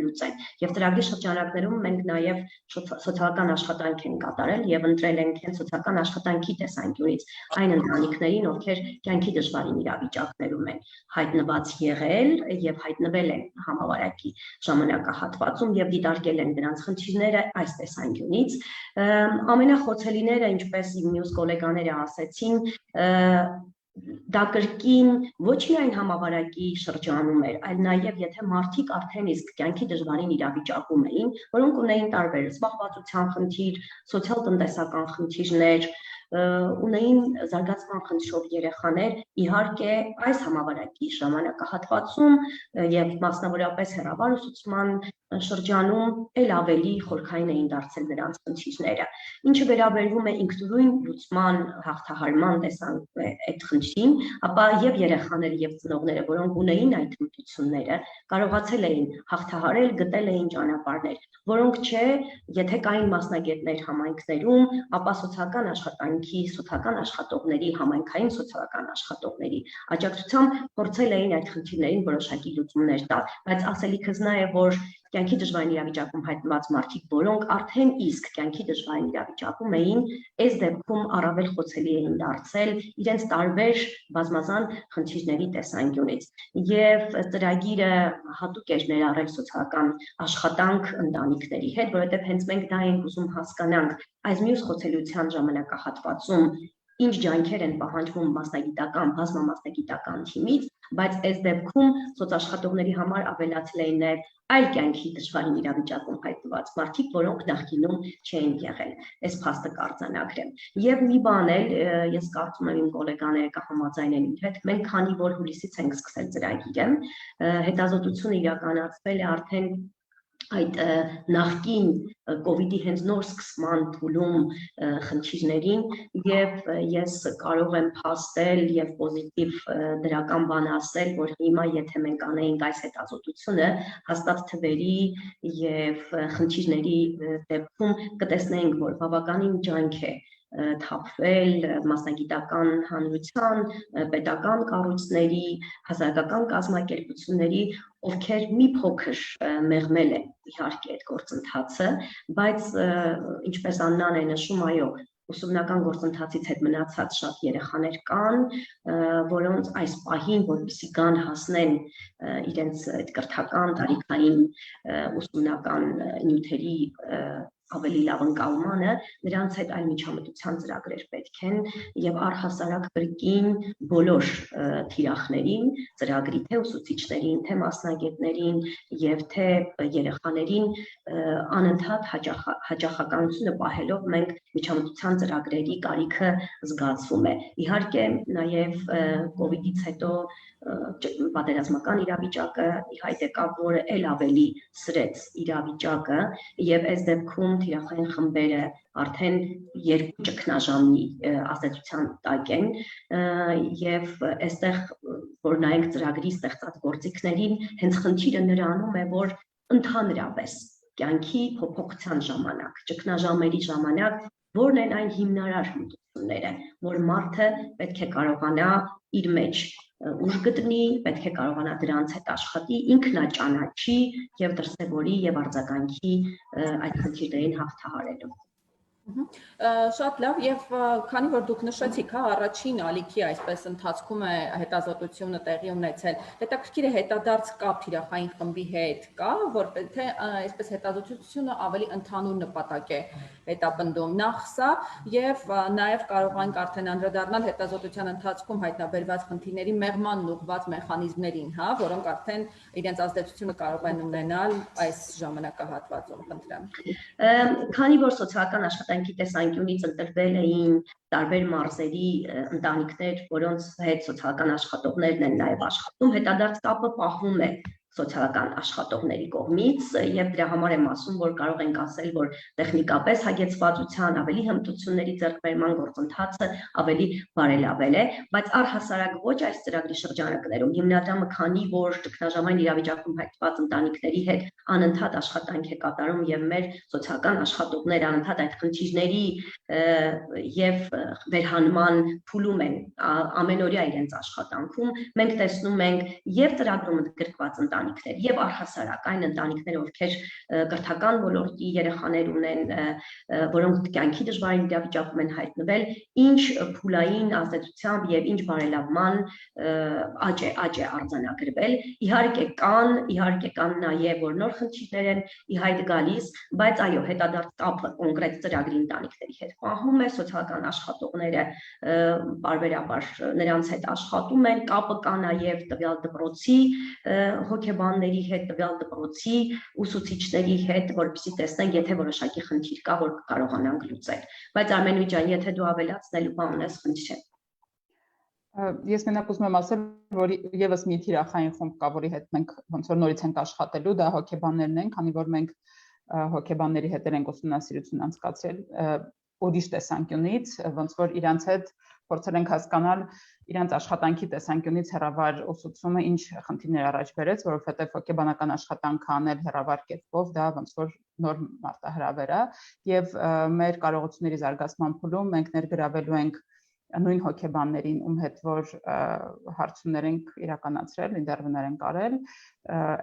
լուծեն։ Եվ ծրագրի շրջանակներում մենք նաև սոցիալական աշխատանք ենք կատարել եւ ընտրել ենք հենց սոցիալական աշխատանքի տեսանկյունից այն ընտանիքներին, ովքեր կյանքի դժվարին իրավիճակներում են հայտնված եղել եւ հայտնվել են համավարակի ժամանակահատվածում եւ դիտարկել են նրանց խնդիրները այս տեսանկյունից։ Ամենախոցելիները, ինչպես իմ մյուս գոլեգաները ասեցին, դա կրկին ոչ միայն համավարակի շրջանում էր, այլ նաև եթե մարդիկ արդեն իսկ կյանքի դժվարին իրավիճակում էին, որոնք ունեին տարբեր զբաղվածության խնդիր, սոցիալ-տնտեսական խնդիրներ, ունեին զարգացման խնդրով երեխաներ, իհարկե այս համավարակի ժամանակահատվածում եւ մասնավորապես հեռավար ուսուցման շրջանում էլ ավելի խորքային էին դարձել նրանց խնդիրները։ Ինչը վերաբերվում է ինքնուրույն լուծման հաղթահարման տեսանյութ այդ խնդրին, ապա եւ երեխաները եւ ծնողները, որոնք ունեին այդ հմտությունները, կարողացել էին հաղթահարել, գտել էին ճանապարհներ, որոնք չէ, եթե կային մասնագետներ համայնքներում, ապա սոցիալական աշխատանքի, սոցիալական աշխատողների, համայնքային սոցիալական աշխատողների աջակցությամբ փորձել էին այդ խնդիրներին որոշակի լուծումներ տալ, բայց ասելիքս նա է, որ կյանքի դժվարին իրավիճակում հայտնված մարդիկ, որոնք արդեն իսկ կյանքի դժվարին իրավիճակում էին, այս դեպքում առավել խոցելի էին դարձել իրենց տարբեր բազմազան խնդիրների տեսանկյունից։ Եվ ծրագիրը հատուկ էր ներառել սոցիալական աշխատանք ընտանիքների հետ, որովհետև հենց մենք դա ենք ուզում հասկանանք այս մյուս խոցելիության ժամանակահատվածում ինչ ջանքեր են պահանջվում մասնագիտական, բազմամասնագիտական թիմից, բայց այս դեպքում սոցաշխատողների համար ավելացել էին նաև այլ կյանքի դժվարին իրավիճակում հայտնված մարդիկ, որոնք նախկինում չէին եղել, այս փաստը կարձանագրեմ։ Եվ մի բան էլ, ես կարծում եմ իմ գոլեգաները կհամաձայնեն իմ հետ, մենք քանի որ հուլիսից ենք սկսել ծրագիրը, հետազոտությունը իրականացվել է արդեն այդ նախկին կովիդի հենց նոր սկսման փուլում խնդիրներին եւ ես կարող եմ փաստել եւ պոզիտիվ դրական բան ասել, որ հիմա եթե մենք անեինք այս հետազոտությունը, հաստատ թվերի եւ խնդիրների դեպքում կտեսնեինք, որ բավականին ջանք է թափվել մասնագիտական հանրության, պետական կառույցների, հասարակական կազմակերպությունների, ովքեր մի փոքր մեղմել են իհարկե այդ գործընթացը, բայց ինչպես Աննան է նշում, այո, ուսումնական գործընթացից հետ մնացած շատ երեխաներ կան, որոնց այս պահին, որպեսզի գան հասնեն իրենց այդ կրթական տարիքային ուսումնական նյութերի ավելի լավ ընկալմանը, նրանց հետ այլ միջամտության ծրագրեր պետք են եւ առհասարակ կրկին բոլոր թիրախներին, ծրագրի թե ուսուցիչներին, թե մասնագետներին եւ թե երեխաներին անընդհատ հաճախականությունը պահելով մենք միջամտության ծրագրերի կարիքը զգացվում է։ Իհարկե նաեւ կոവിഡ്ից հետո պատերազմական իրավիճակը իհայտ եկավ, որը ել ավելի սրեց իրավիճակը եւ այս դեպքում թիրախային խմբերը արդեն երկու ճգնաժամի ազդեցության տակ են եւ այստեղ որ նայենք ծրագրի ստեղծած գործիքներին, հենց խնդիրը նրանում է, որ ընդհանրապես կյանքի փոփոխության ժամանակ, ճգնաժամերի ժամանակ որն են այն հիմնարար հմտությունները, որ մարդը պետք է կարողանա իր մեջ ուժ գտնի, պետք է կարողանա դրանց հետ աշխատի, ինքնաճանաչի եւ դրսեւորի եւ արձագանքի այդ խնդիրներին հաղթահարելու։ Շատ լավ եւ քանի որ դուք նշեցիք, հա, առաջին ալիքի այսպես ընթացքում է հետազոտությունը տեղի ունեցել, հետաքրքիր է հետադարձ կապ թիրախային խմբի հետ կա, որ թե այսպես հետազոտությունը ավելի ընդհանուր նպատակ է հետապնդում նախ սա եւ նաեւ կարող ենք արդեն անդրադառնալ հետազոտության ընթացքում հայտնաբերված խնդիրների մեղմանն ուղղված մեխանիզմներին, հա, որոնք արդեն իրենց ազդեցությունը կարող են ունենալ այս ժամանակահատվածում, խնդրեմ։ Քանի որ սոցիալական աշխատանքի տեսանկյունից ընտրվել էին տարբեր մարզերի ընտանիքներ, որոնց հետ սոցիալական աշխատողներն են նաև աշխատում, հետադարձ կապը պահվում է սոցիալական աշխատողների կողմից եւ դրա համար եմ ասում, որ կարող ենք ասել, որ տեխնիկապես հագեցվածության ավելի հմտությունների ձեռքբերման գործընթացը ավելի բարելավել է, բայց առհասարակ ոչ այս ծրագրի շրջանակներում հիմնադրամը քանի որ ճգնաժամային իրավիճակում հայտնված ընտանիքների հետ անընդհատ աշխատանք է կատարում եւ մեր սոցիալական աշխատողները անընդհատ այդ խնդիրների եւ վերհանման փուլում են ամենօրյա իրենց աշխատանքում, մենք տեսնում ենք եւ ծրագրում ընդգրկված ընտանիքներ եւ առհասարակ այն ընտանիքները, ովքեր կրթական ոլորտի երեխաներ ունեն, որոնք կյանքի դժվարին իրավիճակում են հայտնվել, ինչ փուլային ազդեցությամբ եւ ինչ բարելավման աճ է արձանագրվել։ Իհարկե կան նաեւ որ նոր խնդիրներ են ի հայտ գալիս, բայց այո, հետադարձ կապը կոնկրետ ծրագրի ընտանիքների հետ պահում է, սոցիալական աշխատողները բարբերաբար նրանց հետ աշխատում են, կապը կա նաեւ տվյալ դպրոցի հոգեբանների հետ, տվյալ դպրոցի ուսուցիչների հետ, որպեսզի տեսնենք, եթե որոշակի խնդիր կա, որ կարողանանք լուծել։ Բայց Արմենու ջան, եթե դու ավելացնելու բան ունես, խնդրեմ։ Ես մենակ ուզում եմ ասել, որ եւս մի թիրախային խումբ կա, որի հետ մենք ոնց որ նորից ենք աշխատելու, դա հոգեբաններն են, քանի որ մենք հոգեբանների հետ ենք ուսումնասիրություն անցկացրել ուրիշ տեսանկյունից, ոնց որ իրանց հետ փորձել ենք հասկանալ իրանց աշխատանքի տեսանկյունից հեռավար ուսուցումը ինչ խնդիրներ առաջ բերեց, որովհետև հոգեբանական աշխատանք անել հեռավար կերպով դա ոնց որ նոր մարտահրավեր է եւ մեր կարողությունների զարգացման փուլում մենք ներգրավելու ենք նույն հոգեբաններին, ում հետ որ հարցումներ ենք իրականացրել, ինտերվյուներ ենք արել,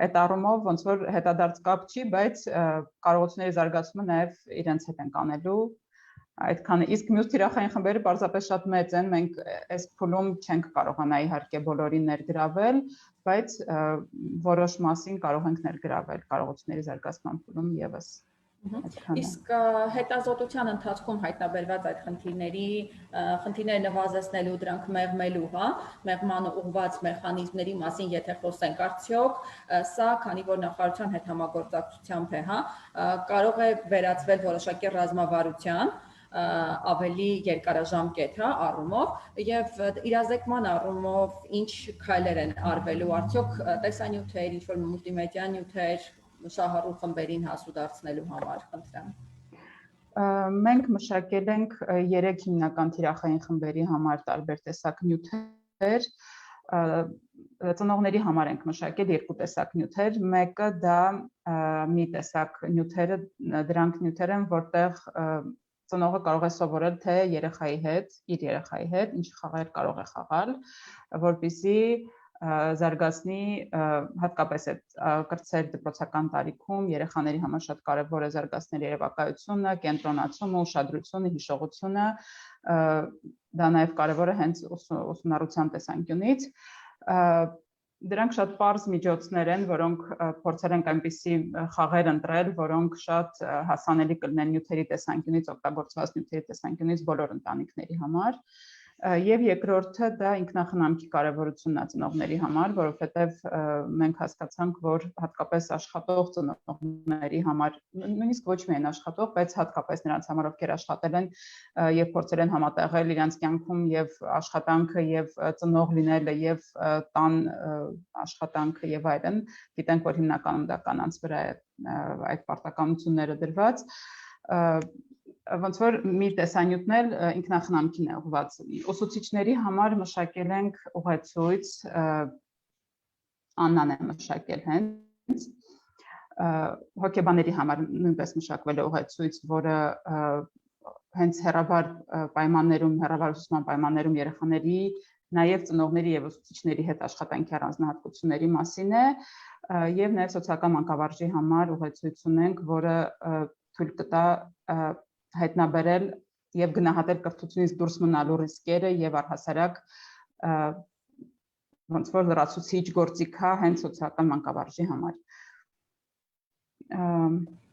այդ առումով ոնց որ հետադարձ կապ չի, բայց կարողությունների զարգացումը նաև իրենց հետ ենք անելու այդքանը, իսկ մյուս թիրախային խմբերը պարզապես շատ մեծ են, մենք այս փուլում չենք կարողանա իհարկե բոլորին ներգրավել, բայց որոշ մասին կարող ենք ներգրավել կարողությունների զարգացման փուլում եւս։ Իսկ հետազոտության ընթացքում հայտնաբերված այդ խնդիրները նվազեցնելու, դրանք մեղմելու, հա, մեղմանը ուղղված մեխանիզմների մասին եթե խոսենք, արդյոք սա, քանի որ նախարարության հետ համագործակցությամբ է, հա, կարող է վերածվել որոշակի ռազմավարության ավելի երկարաժամկետ, հա, առումով եւ իրազեկման առումով ինչ քայլեր են արվելու, արդյոք տեսանյութեր, ինչ որ մուլտիմեդիա նյութեր շահառու խմբերին հասու դարձնելու համար, խնդրեմ։ Մենք մշակել ենք 3 հիմնական թիրախային խմբերի համար տարբեր տեսակ նյութեր, ծնողների համար ենք մշակել 2 տեսակ նյութեր, մեկը դա մի տեսակ նյութերը, դրանք նյութեր են, որտեղ ծնողը կարող է սովորել թե երեխայի հետ, իր երեխայի հետ, ինչ խաղեր կարող է խաղալ, որպեսզի զարգացնի հատկապես այդ կրտսեր դպրոցական տարիքում երեխաների համար շատ կարևոր է զարգացնել երևակայությունը, կենտրոնացումը, ուշադրությունը, հիշողությունը, դա նաև կարևոր է հենց ուսումնառության տեսանկյունից։ Դրանք շատ པարզ միջոցներ են, որոնք փորձել ենք այնպիսի խաղեր ընտրել, որոնք շատ հասանելի կլինեն նյութերի տեսանկյունից, օգտագործված նյութերի տեսանկյունից բոլոր ընտանիքների համար։ Եվ երկրորդը դա ինքնախնամքի կարևորությունն է ծնողների համար, որովհետև մենք հասկացանք, որ հատկապես աշխատող ծնողների համար, նույնիսկ ոչ միայն աշխատող, բայց հատկապես նրանց համար, ովքեր աշխատել են եւ փորձել են համատեղել իրենց կյանքում եւ աշխատանքը եւ ծնող լինելը եւ տան աշխատանքը եւ այլն, գիտենք, որ հիմնականում դա կանանց վրա է այդ պարտականությունները դրված, ոնց որ մի տեսանյութն էլ ինքնախնամքին է ուղղված։ Ուսուցիչների համար մշակել ենք ուղեցույց, Աննան է մշակել հենց, հոգեբանների համար նույնպես մշակվել է ուղեցույց, որը հենց հեռավար պայմաններում, հեռավար ուսուցման պայմաններում երեխաների, նաև ծնողների եւ ուսուցիչների հետ աշխատանքի առանձնահատկությունների մասին է, եւ նաև սոցիալական մանկավարժի համար ուղեցույց ունենք, որը թույլ կտա հայտնաբերել եւ գնահատել կրթությունից դուրս մնալու ռիսկերը եւ առհասարակ ոնց որ լրացուցիչ գործիք է հենց սոցիալական մանկավարժի համար։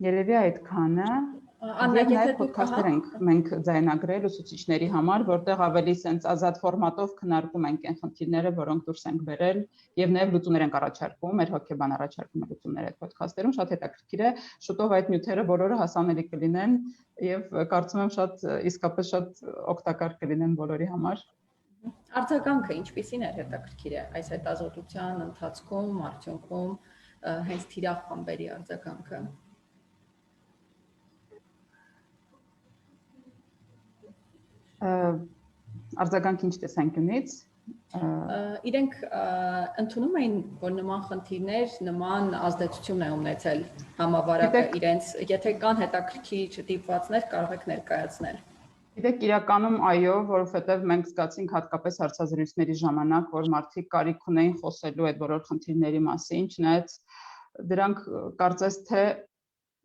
Երևի այդքանը։ Աննա, եթե podcast-ներ ենք մենք ձայնագրել ուսուցիչների համար, որտեղ ավելի sense ազատ ֆորմատով քննարկում ենք այն խնդիրները, որոնք դուրս ենք բերել եւ նաեւ լուծումներ ենք առաջարկում, մեր հոգեբան առաջարկում է լուծումներ այդ podcast-երում, շատ հետաքրքիր է, շուտով այդ նյութերը բոլորը հասանելի կլինեն եւ կարծում եմ շատ իսկապես շատ օգտակար կլինեն բոլորի համար։ Արձագանքը ինչպիսին է հետաքրքիր է այս հետազոտության ընթացքում, արդյունքում հենց թիրախ խմբերի արձագանքը։ Արձագանք ինչ տեսանկյունից իրենք ընդունում էին, որ նման խնդիրներ, նման ազդեցություն է ունեցել համավարակը իրենց, եթե կան հետաքրքիր դիպվածներ, կարող եք ներկայացնել։ Գիտեք, իրականում այո, որովհետև մենք զգացինք հատկապես հարցազրույցների ժամանակ, որ մարդիկ կարիք ունեին խոսելու այդ բոլոր խնդիրների մասին, չնայած դրանք կարծես թե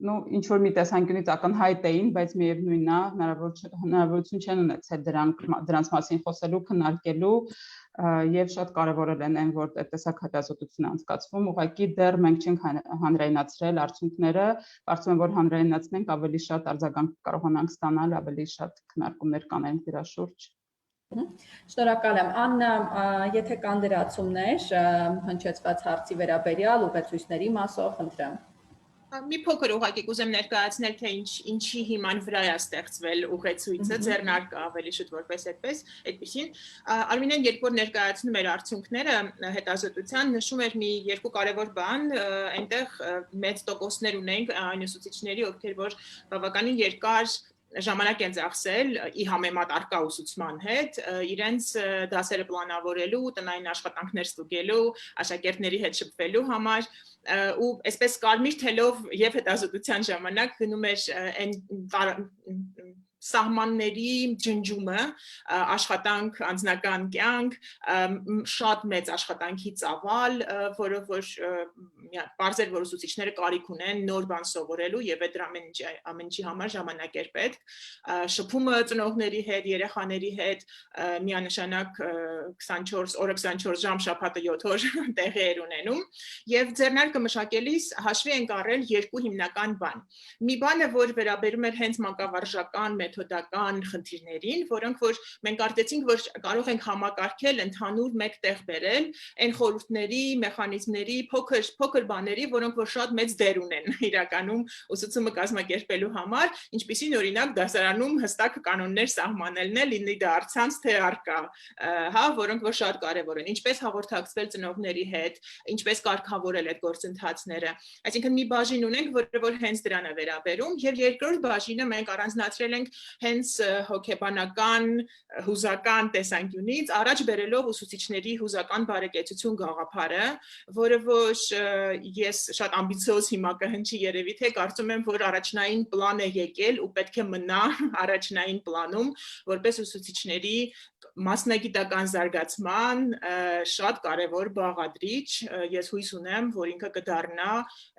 ինչ որ մի տեսանկյունից ակնհայտ էին, բայց միևնույնն է, հնարավորություն չեն ունեցել դրանց մասին խոսելու, քննարկելու եւ շատ կարեւորել են այն, որ այդ տեսակ հետազոտություն անցկացվում, ուղղակի դեռ մենք չենք հանրայնացրել արդյունքները, կարծում եմ, որ հանրայնացնենք ավելի շատ արձագանք կարողանանք ստանալ, ավելի շատ քննարկումներ կանենք դրա շուրջ։ Շնորհակալ եմ։ Աննա, եթե կան դրացումներ հնչեցված հարցի վերաբերյալ ուղեցույցների մասով, խնդրեմ։ Մի փոքր ուղղակի կուզեմ ներկայացնել, թե ինչի հիման վրա է ստեղծվել ուղեցույցը, ձեռնարկը ավելի շուտ որպես այդպեսին։ Արմինեն երբ որ ներկայացնում էր արդյունքները հետազոտության, նշում էր մի երկու կարևոր բան, այնտեղ մեծ տոկոսներ ունենք այն ուսուցիչների, ովքեր որ բավականին երկար ժամանակ են ծախսել ի համեմատ առկա ուսուցման հետ, իրենց դասերը պլանավորելու, տնային աշխատանքներ ստուգելու, աշակերտների հետ շփվելու համար ու այսպես կարմիր թելով եւ հետազոտության ժամանակ գնում էր այն սահմանների ջնջումը, աշխատանք, անձնական կյանք, շատ մեծ աշխատանքի ծավալ, որով որ բարձր որ ուսուցիչները կարիք ունեն նոր բան սովորելու եւ այդ ամենի համար ժամանակ էր պետք, շփումը ծնողների հետ, երեխաների հետ միանշանակ 24 ժամ շաբաթը 7 օր տեղի էր ունենում եւ ձեռնարկը մշակելիս հաշվի ենք առել երկու հիմնական բան։ Մի բանը, որ վերաբերում էր հենց մանկավարժական մեթոդական խնդիրներին, որոնք որ մենք կարծեցինք, որ կարող ենք համակարգել, ընդհանուր մեկ տեղ բերել այն խորհուրդների, մեխանիզմների, փոքր բաների, որոնք որ շատ մեծ դեր ունեն իրականում ուսուցումը կազմակերպելու համար, ինչպիսին օրինակ դասարանում հստակ կանոններ սահմանելն է, լինի դա առցանց թե առկա, որոնք որ շատ կարևոր են, ինչպես հաղորդակցվել ծնողների հետ, ինչպես կարգավորել այդ գործընթացները։ Այսինքն մի բաժին ունենք, որը որ հենց դրան է վերաբերում, եւ երկրորդ բաժինը մենք առանձնացրել ենք հենց հոգեբանական, հուզական տեսանկյունից, առաջ բերելով ուսուցիչների հուզական բարեկեցություն գաղափարը, որը որ ես շատ ամբիցիոզ հիմա կհնչի երևի թե կարծում եմ, որ առաջնային պլան է եկել ու պետք է մնա առաջնային պլանում, որպես ուսուցիչների մասնագիտական զարգացման շատ կարևոր բաղադրիչ, ես հույս ունեմ, որ ինքը կդառնա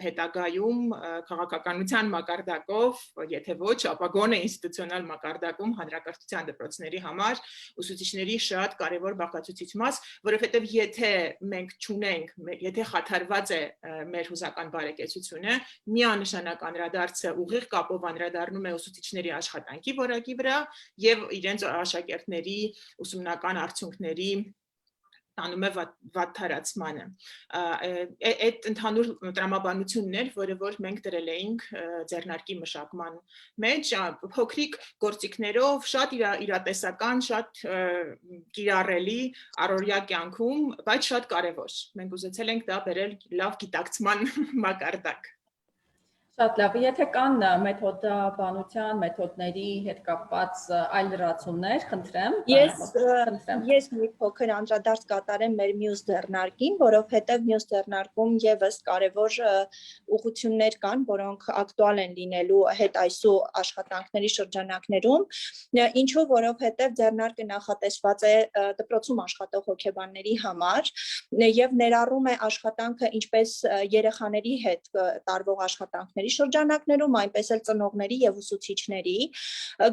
հետագայում քաղաքականության մակարդակով, եթե ոչ, ապա գոնե ինստիտուցիոնալ մակարդակում հանրակրթության դպրոցների համար ուսուցիչների շատ կարևոր բաղկացուցիչ մաս, որովհետև եթե մենք չունենք, եթե խաթարված է մեր հուզական բարեկեցությունը, միանշանակ անդրադարձը ուղիղ կապով անդրադառնում է ուսուցիչների աշխատանքի որակի վրա եւ իրենց աշակերտների ուսումնական արդյունքների տանում է վատթարացմանը։ Այդ ընդհանուր տրամաբանությունն էր, որը որ մենք դրել էինք ձեռնարկի մշակման մեջ, փոքրիկ գործիքներով, շատ իրատեսական, շատ կիրառելի առօրյա կյանքում, բայց շատ կարևոր։ Մենք ուզեցել ենք դա բերել լավ գիտակցման մակարդակ։ Շատ լավ, եթե կան մեթոդաբանության, մեթոդների հետ կապված այլ լրացումներ, խնդրեմ։ Ես մի փոքր անդրադարձ կատարեմ մեր մյուս ձեռնարկին, որովհետև մյուս ձեռնարկում եւս կարևոր ուղղություններ կան, որոնք ակտուալ են լինելու հետ այսու աշխատանքների շրջանակներում, ինչու որովհետև ձեռնարկը նախատեսված է դպրոցում աշխատող հոգեբանների համար եւ ներառում է աշխատանքը ինչպես երեխաների հետ տարվող աշխատանքների շրջանակներում, այնպես էլ ծնողների եւ ուսուցիչների,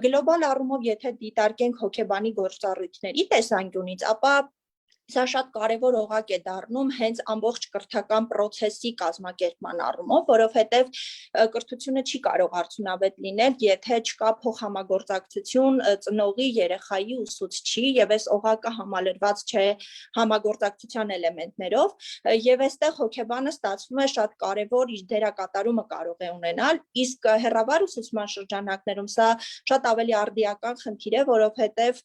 գլոբալ առումով եթե դիտարկենք հոգեբանի գործառույթների տեսանկյունից, ապա Սա շատ կարևոր օղակ է դառնում հենց ամբողջ կրթական process-ի կազմակերպման առումով, որովհետև կրթությունը չի կարող արդյունավետ լինել, եթե չկա փոխհամագործակցություն ծնողի, երեխայի, ուսուցչի եւ այս օղակը համալրված չէ համագործակցության էլեմենտներով, եւ այստեղ հոգեբանը ստացվում է շատ կարևոր իր դերակատարումը կարող է ունենալ, իսկ հեռավար ուսուցման շրջանակներում սա շատ ավելի արդիական խնդիր է, որովհետև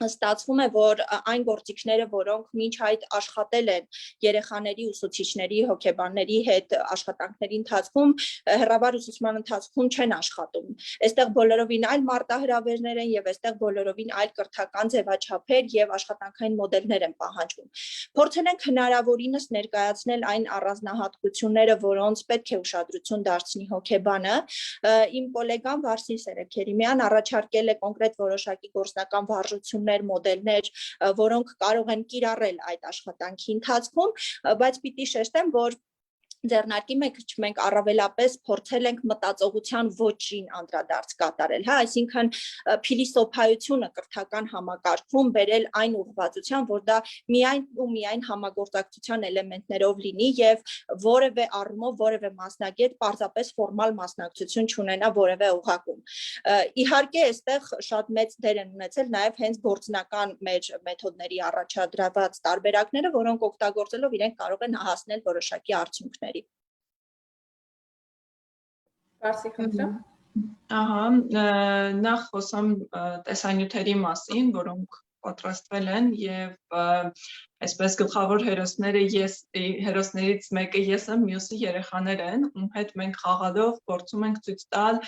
ստացվում է, որ այն գործիքները, որոնք մինչ այդ աշխատել են երեխաների, ուսուցիչների, հոգեբանների հետ աշխատանքների ընթացքում, հեռավար ուսուցման ընթացքում չեն աշխատում։ Այստեղ բոլորովին այլ մարտահրավերներ են եւ այստեղ բոլորովին այլ կրթական ձևաչափեր եւ աշխատանքային մոդելներ են պահանջվում։ Փորձել ենք հնարավորինս ներկայացնել այն առանձնահատկությունները, որոնց պետք է ուշադրություն դարձնի հոգեբանը։ Իմ գոլեգան Վարսին Սերեքերիմյան առաջարկել է կոնկրետ որոշակի գործնական վարժություն մոդելներ, որոնք կարող են կիրառել այդ աշխատանքի ընթացքում, բայց պիտի շեշտեմ, որ ձեռնարկի մենք առավելապես փորձել ենք մտածողության ոճին անդրադարձ կատարել, հա, այսինքն փիլիսոփայությունը կրթական համակարգում բերել այն ուղղվածության, որ դա միայն ու միայն համագործակցության էլեմենտներով լինի եւ որևէ առումով որևէ մասնագետ պարզապես ֆորմալ մասնակցություն չունենա որևէ օղակում։ Իհարկե, այստեղ շատ մեծ դեր են ունեցել նաեւ հենց գործնական մեր մեթոդների առաջադրված տարբերակները, որոնք օգտագործելով իրենք կարող են հասնել որոշակի արդյունքների։ Վարսիկ խնդրեմ։ Ահա, նախ խոսամ տեսանյութերի մասին, որոնք պատրաստվել են եւ այսպես գլխավոր հերոսներից մեկը ես եմ, մյուսը երեխաներ են, ում հետ մենք խաղալով փորձում ենք ցույց տալ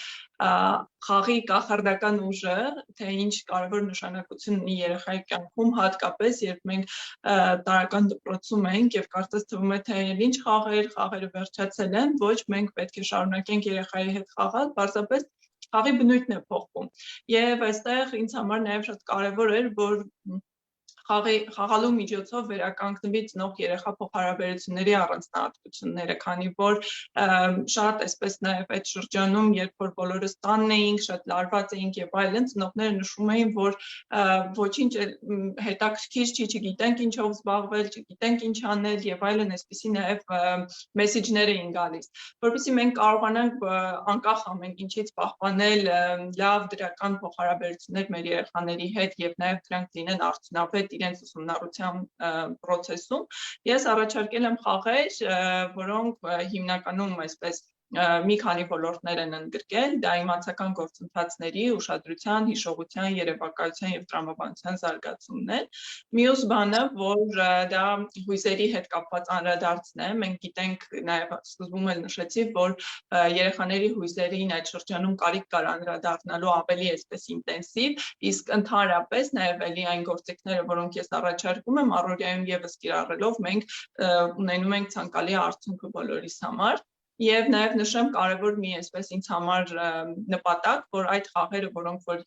խաղի կախարդական ուժը, թե ինչ կարևոր նշանակություն ունի երեխայի կյանքում, հատկապես երբ մենք տարական դպրոցում ենք եւ կարծես թվում է թե ինչ խաղերը վերջացել են, ոչ մենք պետք է շարունակենք երեխայի հետ խաղալ, պարզապես խաղի բնույթն է փոխվում։ Եվ այստեղ ինձ համար նաև շատ կարևոր էր, որ խաղալու միջոցով վերականգնվի ծնող-երեխա փոխհարաբերությունների առանձնահատկությունները, քանի որ շատ այսպես նաև այդ շրջանում, երբ որ բոլորս տանն էինք, շատ լարված էինք եւ այլն, ծնողները նշում էին, որ ոչինչ հետաքրքիր չի, չգիտենք ինչով զբաղվել, չգիտենք ինչ անել եւ այլն, այսպիսի նաև մեսեջներ էին գալիս, որովհետեւ մենք կարողանանք անկախ ամեն ինչից պահպանել լավ դրական փոխհարաբերություններ մեր երեխաների հետ եւ նաև դրանք լինեն արդյունավետ իրենց ուսումնառության process-ում, ես առաջարկել եմ խաղեր, որոնք հիմնականում այսպես մի քանի ոլորտներ են ընդգրկել, դա իմացական գործընթացների, ուշադրության, հիշողության, երևակայության եւ տրամաբանության զարգացումն է։ Մյուս բանը, որ դա հույզերի հետ կապված անդրադարձն է, մենք գիտենք նաեւ սկզբում էլ նշեցի, որ երեխաների հույզերին այդ շրջանում կարիք կար անդրադառնալու ավելի այսպես ինտենսիվ, իսկ ընդհանրապես նաեւ էլի այն գործիքները, որոնք ես առաջարկում եմ, առօրյայում եւս կիրառելով մենք ունենում ենք ցանկալի արդյունքը բոլորիս համար։ Եվ նաև նշեմ կարևոր մի այսպես ինձ համար նպատակ, որ այդ խաղերը, որոնք որ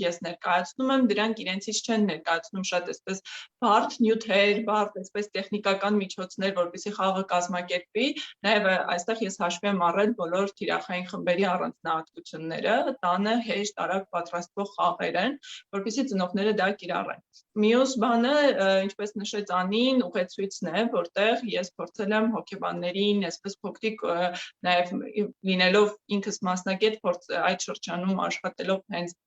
ես ներկայացնում եմ, դրանք իրենցից չեն ներկայացնում շատ այսպես բարդ նյութեր, բարդ այսպես տեխնիկական միջոցներ, որպեսզի խաղը կազմակերպվի, նաև այստեղ ես հաշվի եմ առել բոլոր թիրախային խմբերի առանձնահատկությունները, տանը հեշտ արագ պատրաստվող խաղեր են, որպեսզի ծնողները դա կիրառեն։ Մյուս բանը, ինչպես նշեց Անին, ուղեցույցն է, որտեղ ես փորձել եմ հոգեբաններին, այսպես փոքրիկ նաև լինելով ինքս մասնագետ այդ շրջանում աշխատելով հենց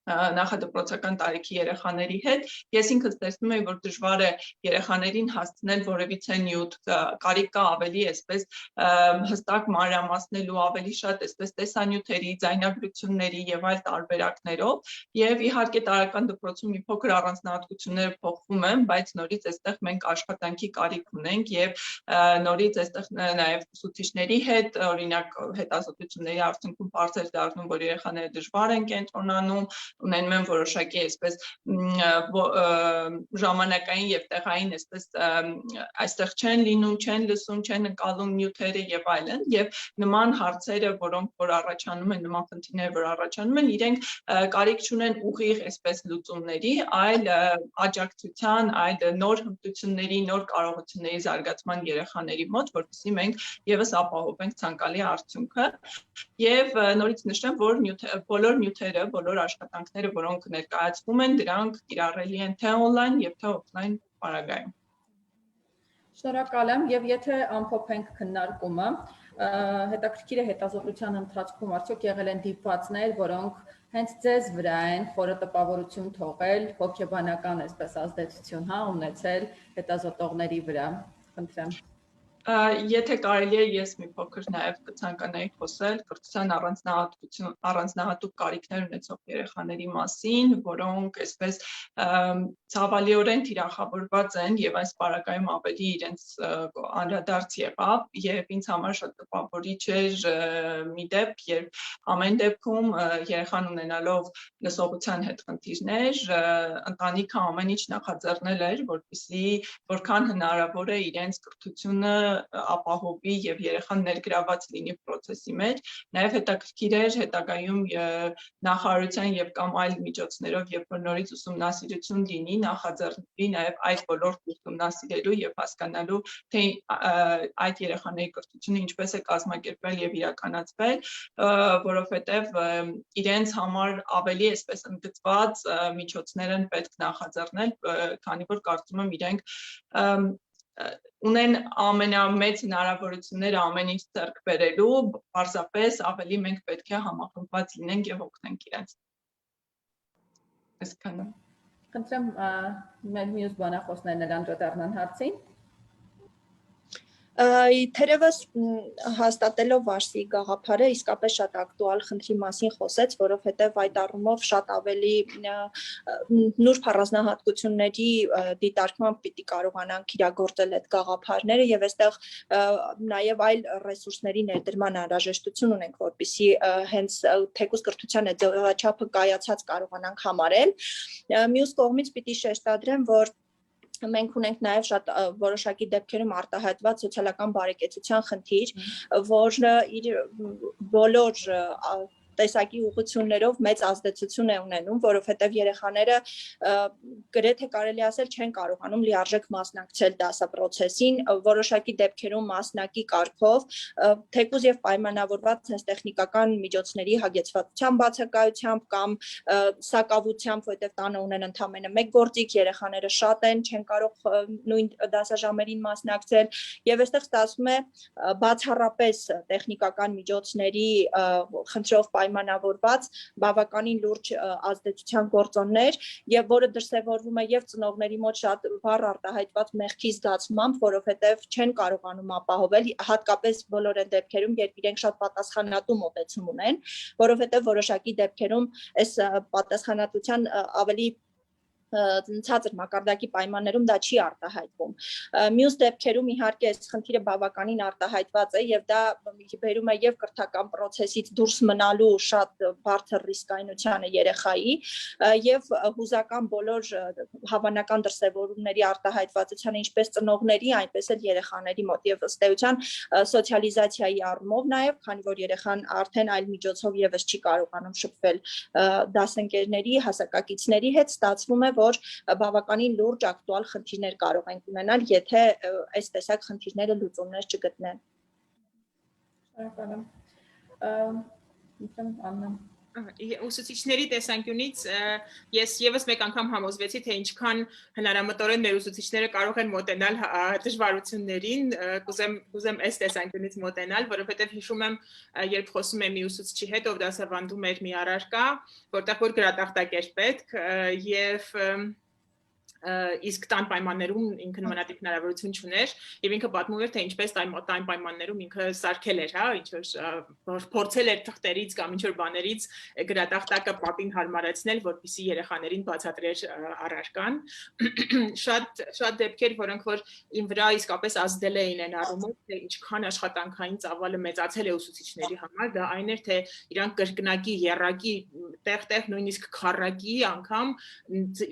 նախադպրոցական տարիքի երեխաների հետ, ես ինքս տեսնում եմ, որ դժվար է երեխաներին հասցնել որևիցե նյութ, կարիք կա ավելի այսպես հստակ մանրամասնելու, ավելի շատ այսպես տեսանյութերի, ձայնագրությունների եւ այլ տարբերակներով, եւ իհարկե տարական դպրոցում մի փոքր առանձնահատկությունները փոխվում են, բայց նորից այստեղ մենք աշխատանքի կարիք ունենք եւ նորից այստեղ նաեւ ուսուցիչների հետ, օրինակ հետազոտությունների արդյունքում բարձր դառնում, որ երեխաները դժվար են կենտրոնանում, ունենում են որոշակի այսպես ժամանակային եւ տեղային այսպես այստեղ չեն լինում, չեն լսում, չեն ընկալում նյութերը եւ այլն եւ նման հարցերը, որոնք որ առաջանում են, նման խնդիրները, որ առաջանում են, իրենք կարիք չունեն ուղիղ այսպես լուծումների, այլ աջակցության, այլ նոր հմտությունների, նոր կարողությունների զարգացման երեխաների մոտ, որպեսզի մենք եւս ապահովենք ցանկալի արդյունքը եւ նորից նշեմ, որ բոլոր նյութերը, բոլոր աշխատանքները, որոնք ներկայացվում են, դրանք կիրառելի են թե on-line եւ թե offline պարագայում։ Շնորհակալ եմ եւ եթե ամփոփենք քննարկումը, հետաքրքիր է հետազոտության ընթացքում արդյոք եղել են դիպվածներ, որոնք հենց ձեզ վրա են խորը տպավորություն թողել, հոգեբանական այսպես ազդեցություն ունեցել հետազոտողների վրա։ Խնդրեմ։ Եթե կարելի է, ես մի փոքր նաև կցանկանայի խոսել կրթության առանձնահատուկ կարիքներ ունեցող երեխաների մասին, որոնք այսպես ցավալիորեն թիրախավորված են եւ այս պարագայում ավելի իրենց անդրադարձ եղավ եւ ինձ համար շատ տպավորիչ էր մի դեպք, երբ ամեն դեպքում երեխան ունենալով լսողության հետ խնդիրներ, ընտանիքը ամեն ինչ նախաձեռնել էր, որպեսզի որքան հնարավոր է իրենց կրթությունը ապահովի եւ երեխան ներգրաված լինի process-ի մեջ, նաեւ հետաքրքիր էր հետագայում նախարարության եւ կամ այլ միջոցներով, երբ որ նորից ուսումնասիրություն լինի, նախաձեռնվի նաեւ այդ ոլորտը ուսումնասիրելու եւ հասկանալու, թե այդ երեխաների կրթությունը ինչպես է կազմակերպվել եւ իրականացվել, որովհետեւ իրենց համար ավելի այսպես ընդգծված միջոցներ են պետք նախաձեռնել, քանի որ կարծում եմ իրենք ունեն ամենամեծ հնարավորությունները ամեն ինչ ձեռք բերելու, պարզապես ավելի մենք պետք է համախմբված լինենք եւ օգնենք իրենց։ Այսքանը։ Խնդրեմ մեր մյուս բանախոսներն էլ անդրադառնան հարցին։ Թերևս հաստատելով Վարսի գաղափարը իսկապես շատ ակտուալ խնդրի մասին խոսեց, որովհետև այդ առումով շատ ավելի նուրբ առանձնահատկությունների դիտարկմամբ պիտի կարողանանք իրագործել այդ գաղափարները եւ այստեղ նաեւ այլ ռեսուրսների ներդրման անհրաժեշտություն ունենք, որպեսզի հենց թեկուզ կրթության այդ ձևաչափը կայացած կարողանանք համարել։ Մյուս կողմից պիտի շեշտադրեմ, որ մենք ունենք նաև շատ որոշակի դեպքերում արտահայտված սոցիալական բարեկեցության խնդիր, որը իր բոլոր տեսակի ուղղություններով մեծ ազդեցություն է ունենում, որովհետև երեխաները գրեթե կարելի ասել չեն կարողանում լիարժեք մասնակցել դասապրոցեսին, որոշակի դեպքերում մասնակի կարգով, թեկուզ եւ պայմանավորված հենց տեխնիկական միջոցների հագեցվածության բացակայությամբ կամ սակավությամբ, որովհետև տանը ունեն ընդամենը մեկ գործիք, երեխաները շատ են, չեն կարող նույն դասաժամերին մասնակցել եւ այստեղ ստացվում է բացառապես տեխնիկական միջոցների խնդրով պայմանավորված բավականին լուրջ ազդեցության գործոններ եւ որը դրսեւորվում է եւ ծնողների մոտ շատ վառ արտահայտված մեղքի զգացմամբ, որովհետեւ չեն կարողանում ապահովել հատկապես բոլոր այն դեպքերում, երբ իրենք շատ պատասխանատու մոտեցում ունեն, որովհետեւ որոշակի դեպքերում այս պատասխանատվության ավելի ցածր մակարդակի պայմաններում դա չի արտահայտվում։ Մյուս դեպքերում իհարկե այս խնդիրը բավականին արտահայտված է եւ դա բերում է եւ կրթական process-ից դուրս մնալու շատ բարձր ռիսկայնությանը երեխայի եւ հուզական բոլոր հավանական դրսեւորումների արտահայտվածությանը ինչպես ծնողների, այնպես էլ երեխաների մոտ եւ ըստ էության սոցիալիզացիայի առումով նաեւ, քանի որ երեխան արդեն այլ միջոցով եւս չի կարողանում շփվել դասընկերների, հասակակիցների հետ, ստացվում է որ բավականին լուրջ ակտուալ խնդիրներ կարող ենք ունենալ, եթե այս տեսակ խնդիրները լուծումներ չգտնեն։ Շնորհակալ եմ։ Ուսուցիչների տեսանկյունից ես եւս մեկ անգամ համոզվեցի, թե ինչքան հնարամտորեն մեր ուսուցիչները կարող են մոտենալ դժվարություններին, կուզեմ այս տեսանկյունից մոտենալ, որովհետեւ հիշում եմ, երբ խոսում եմ մի ուսուցչի հետ, ով դասավանդում էր մի առարկա, որտեղ որ գրատախտակ էր պետք եւ իսկ տան պայմաններում ինքը նմանատիպ հնարավորություն չուներ եւ ինքը պատմում էր թե ինչպես տան պայմաններում ինքը սարքել էր, հա, ինչ որ փորձել էր թղթերից կամ ինչ որ բաներից գրատախտակը պատին հարմարեցնել, որպեսզի երեխաներին բացատրեր առարկան։ Շատ դեպքեր, որոնք որ ին վրա իսկապես ազդել էին այն առումով, թե ինչքան աշխատանքային ծավալը մեծացել է ուսուցիչների համար, դա այն էր, թե իրանք կրկնակի, եռակի, տեղ-տեղ նույնիսկ քառակի անգամ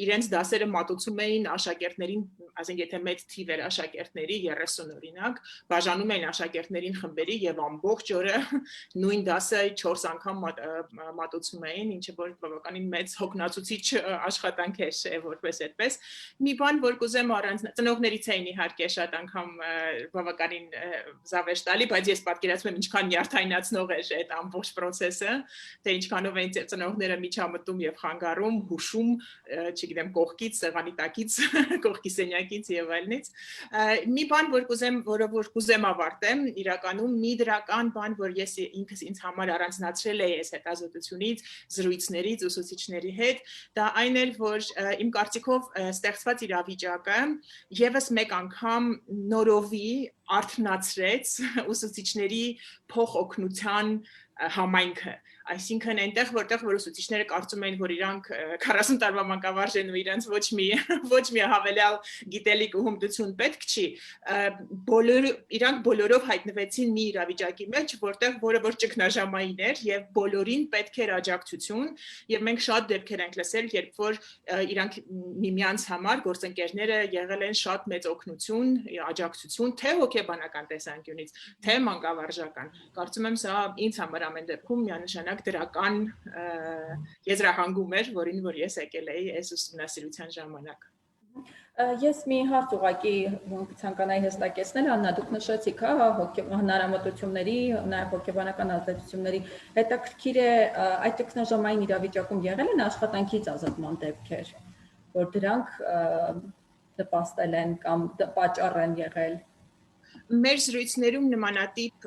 իրենց դասերը մատուցում էին աշակերտներին, ասենք եթե մեծ թիվ էր աշակերտների 30 օրինակ, բաժանում էին աշակերտներին խմբերի եւ ամբողջ օրը նույն դասը 4 անգամ մատուցում էին, ինչը որ բավականին մեծ հոգնածուցիչ աշխատանք էր որպես այդպես։ Մի բան, որ կուզեմ ծնողներից էին իհարկե շատ անգամ բավականին զավեշ տալի, բայց ես պատկերացնում եմ ինչքան նյարդայնացնող էր այդ ամբողջ process-ը, թե ինչքանով էին ծնողները միջամտում եւ խանգարում, հուշում, չգիտեմ, կողքից, սեղանի տակից, կողքի սենյակից եւ այլնից։ Մի բան, որը կուզեմ ավարտեմ, իրականում մի դրական բան, որ ես ինքս ինձ համար առանձնացրել էի այս հետազոտությունից, զրույցներից ուսուցիչների հետ, դա այն էր, որ իմ կարծիքով ստեղծված իրավիճակը եւս մեկ անգամ նորովի արթնացրեց ուսուցիչների փոխօգնության համայնքը, այսինքն այնտեղ որտեղ որ ուսուցիչները կարծում էին, որ իրանք 40 տարվա մանկավարժ են ու իրանք ոչ մի հավելյալ գիտելիք ու հմտություն պետք չի, իրանք բոլորով հայտնվեցին մի իրավիճակի մեջ, որը որ ճգնաժամային էր եւ բոլորին պետք էր աջակցություն եւ մենք շատ դեպքեր ենք լսել, երբ որ իրանք միմյանց համար գործընկերները եղել են շատ մեծ օգնություն, աջակցություն, թե հոգեբանական տեսանկյունից, թե մանկավարժական։ Կարծում եմ սա ինձ համար ամեն դեպքում միանշանակ դրական եզրահանգում էր, որին որ ես եկել էի այս ուսումնասիրության ժամանակ։ Ես մի հարց ուղղակի ցանկանայի հստակեցնել, Աննա, դուք նշեցիք, հա, հնարամտությունների, նաև հոգեբանական ազդեցությունների, հետաքրքիր է այդ ճգնաժամային իրավիճակում եղել են աշխատանքից ազատման դեպքեր, որ դրանք նպաստել են կամ պատճառ են եղել։ Մեր զրույցներում նմանատիպ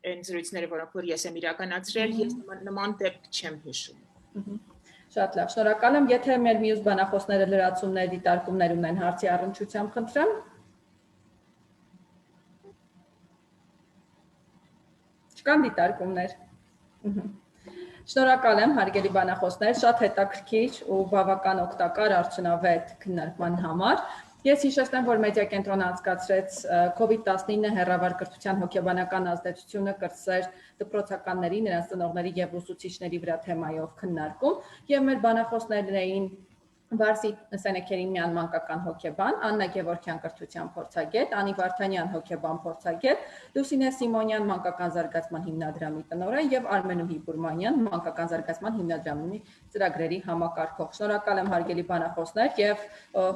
այն զրույցները, որոնք որ ես եմ իրականացրել, ես նման դեպք չեմ հիշում։ Շատ լավ, շնորհակալ եմ, եթե մեր մյուս բանախոսները լրացումներ, դիտարկումներ ունեն հարցի առնչությամբ, խնդրեմ։ Չկան դիտարկումներ։ Շնորհակալ եմ, հարգելի բանախոսներ, շատ հետաքրքիր ու բավական օգտակար արդյունավետ քննարկման համար։ Ես հիշեցնեմ, որ մեդիա կենտրոնը անցկացրեց COVID-19 հեռավար կրթության հոգեբանական ազդեցությունը կրտսեր դպրոցականների, նրանց ծնողների եւ ուսուցիչների վրա թեմայով քննարկում եւ մեր բանախոսներն էին Վարսի Սենեքերիմյան մանկական հոգեբան, Աննա Գևորգյան կրթության փորձագետ, Անի Վարդանյան հոգեբան փորձագետ, Լուսինե Սիմոնյան մանկական զարգացման հիմնադրամի տնօրեն եւ Արմենուհի Բուրմանյան մանկական զարգացման հիմնադրամի ծրագրերի համակարգող։ Շնորհակալ եմ հարգելի բանախոսներ եւ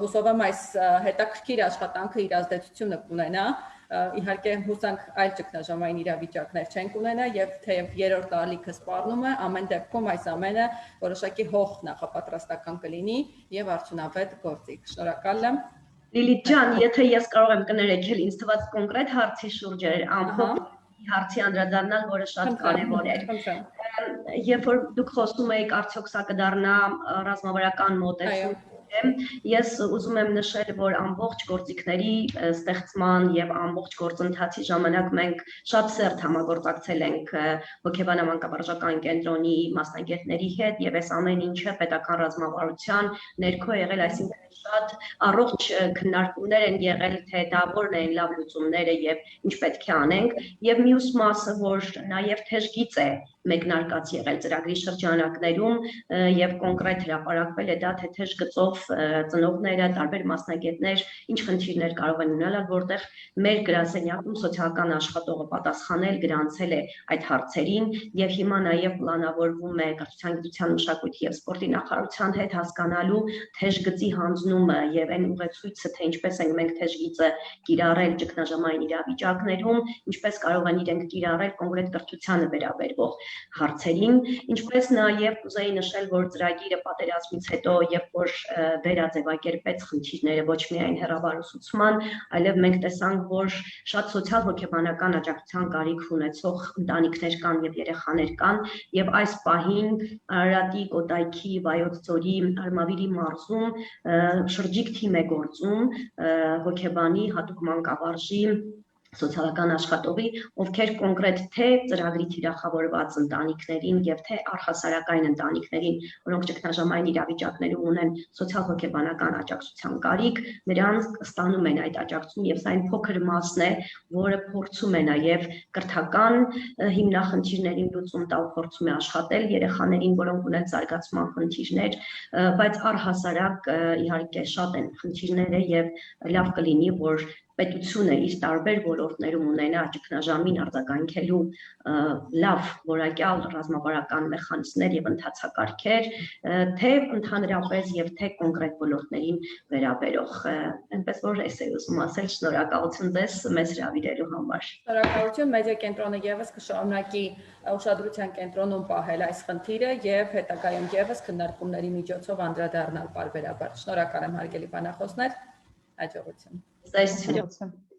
հուսով եմ այս հետաքրքիր աշխատանքը իր ազդեցությունը կունենա իհարկե հուսանք այլ ճգնաժամային իրավիճակներ չենք ունենա եւ թեև երրորդ ալիքը սպառնում է, ամեն դեպքում այս ամենը որոշակի հող նախապատրաստական կլինի եւ արդյունավետ գործիք։ Շնորհակալ եմ։ Լիլիթ ջան, եթե ես կարող եմ կներեքել ինձ թված կոնկրետ հարցի շուրջ ամփոփ հարցի անդրադառնալ, որը շատ կարեւոր է։ Երբ որ դուք խոսում եք, արդյոք սա կդառնա ռազմավարական մոտեցում Ես ուզում եմ նշել, որ ամբողջ գործիքների ստեղծման եւ ամբողջ գործընթացի ժամանակ մենք շատ սերտ համագործակցել ենք հոգեբան մանկավարժական կենտրոնի մասնագետների հետ եւ այս ամեն ինչը պետական ռազմավարության ներքո եղել, այսինքն շատ առողջ քննարկումներ են եղել, թե դա որն են լավ լուծումները եւ ինչ պետք է անենք եւ մյուս մասը, որ նաեւ թեժգից է մեկնարկած եղել ծրագրի շրջանակներում եւ կոնկրետ հրապարակվել է դա թե թեժ գծով ծնողները, տարբեր մասնագետներ ինչ խնդիրներ կարող են ունենալ, որտեղ մեր գրասենյակում սոցիալական աշխատողը պատասխանել գրանցել է այդ հարցերին եւ հիմա նաեւ պլանավորվում է կրթության, գիտության, մշակույթի եւ սպորտի նախարարության հետ հասկանալու թեժ գծի հանձնումը եւ այն ուղեցույցը, թե ինչպես ենք մենք թեժ գիծը կիրառել ճգնաժամային իրավիճակներում, ինչպես կարող են իրենք կիրառել կոնկրետ կրթությանը վերաբերող հարցերին, ինչպես նաև կուզեի նշել, որ ծրագիրը պատերազմից հետո երբ որ վերաձևակերպեց խնդիրները ոչ միայն հեռավարուսուցման, այլև մենք տեսանք, որ շատ սոցիալ-հոգեբանական աջակցության կարիք ունեցող ընտանիքներ կան եւ երեխաներ կան եւ այս պահին Արարատի, Կոտայքի, Վայոց ձորի, Արմավիրի մարզում շրջիկ թիմ է գործում հոգեբանի հատուկ մանկավարժի սոցիալական աշխատողի, ովքեր կոնկրետ թե ծրագրի թիրախավորված ընտանիքներին եւ թե առհասարակային ընտանիքներին, որոնք ճգնաժամային իրավիճակներում ունեն սոցիալ-հոգեբանական աջակցության կարիք, նրանց ստանում են այդ աջակցություն եւ սա այն փոքր մասն է, որը փորձում է նաեւ կրթական հիմնախնդիրներին լուծում տալ, փորձում է աշխատել երեխաներին, որոնք ունեն զարգացման խնդիրներ, բայց առհասարակ իհարկե շատ են խնդիրները եւ լավ կլինի, որ պետությունը իր տարբեր ոլորտներում ունենա ճգնաժամին արձագանքելու լավ որակյալ ռազմավարական մեխանիզմներ եւ ընթացակարգեր, թե ընդհանրապես եւ թե կոնկրետ ոլորտներին վերաբերող, այնպես որ էս է ուզում ասել, շնորհակալություն ձեզ մեզ հրավիրելու համար։ Շնորհակալություն, մեդիա կենտրոնը եւս կշարունակի ուշադրության կենտրոնում պահել այս խնդիրը եւ հետագայում եւս քննարկումների միջոցով անդրադառնալ բարբերաբար։ Շնորհակալ եմ հարգելի բանախոսներ, հաջողություն։ Ստացիություն։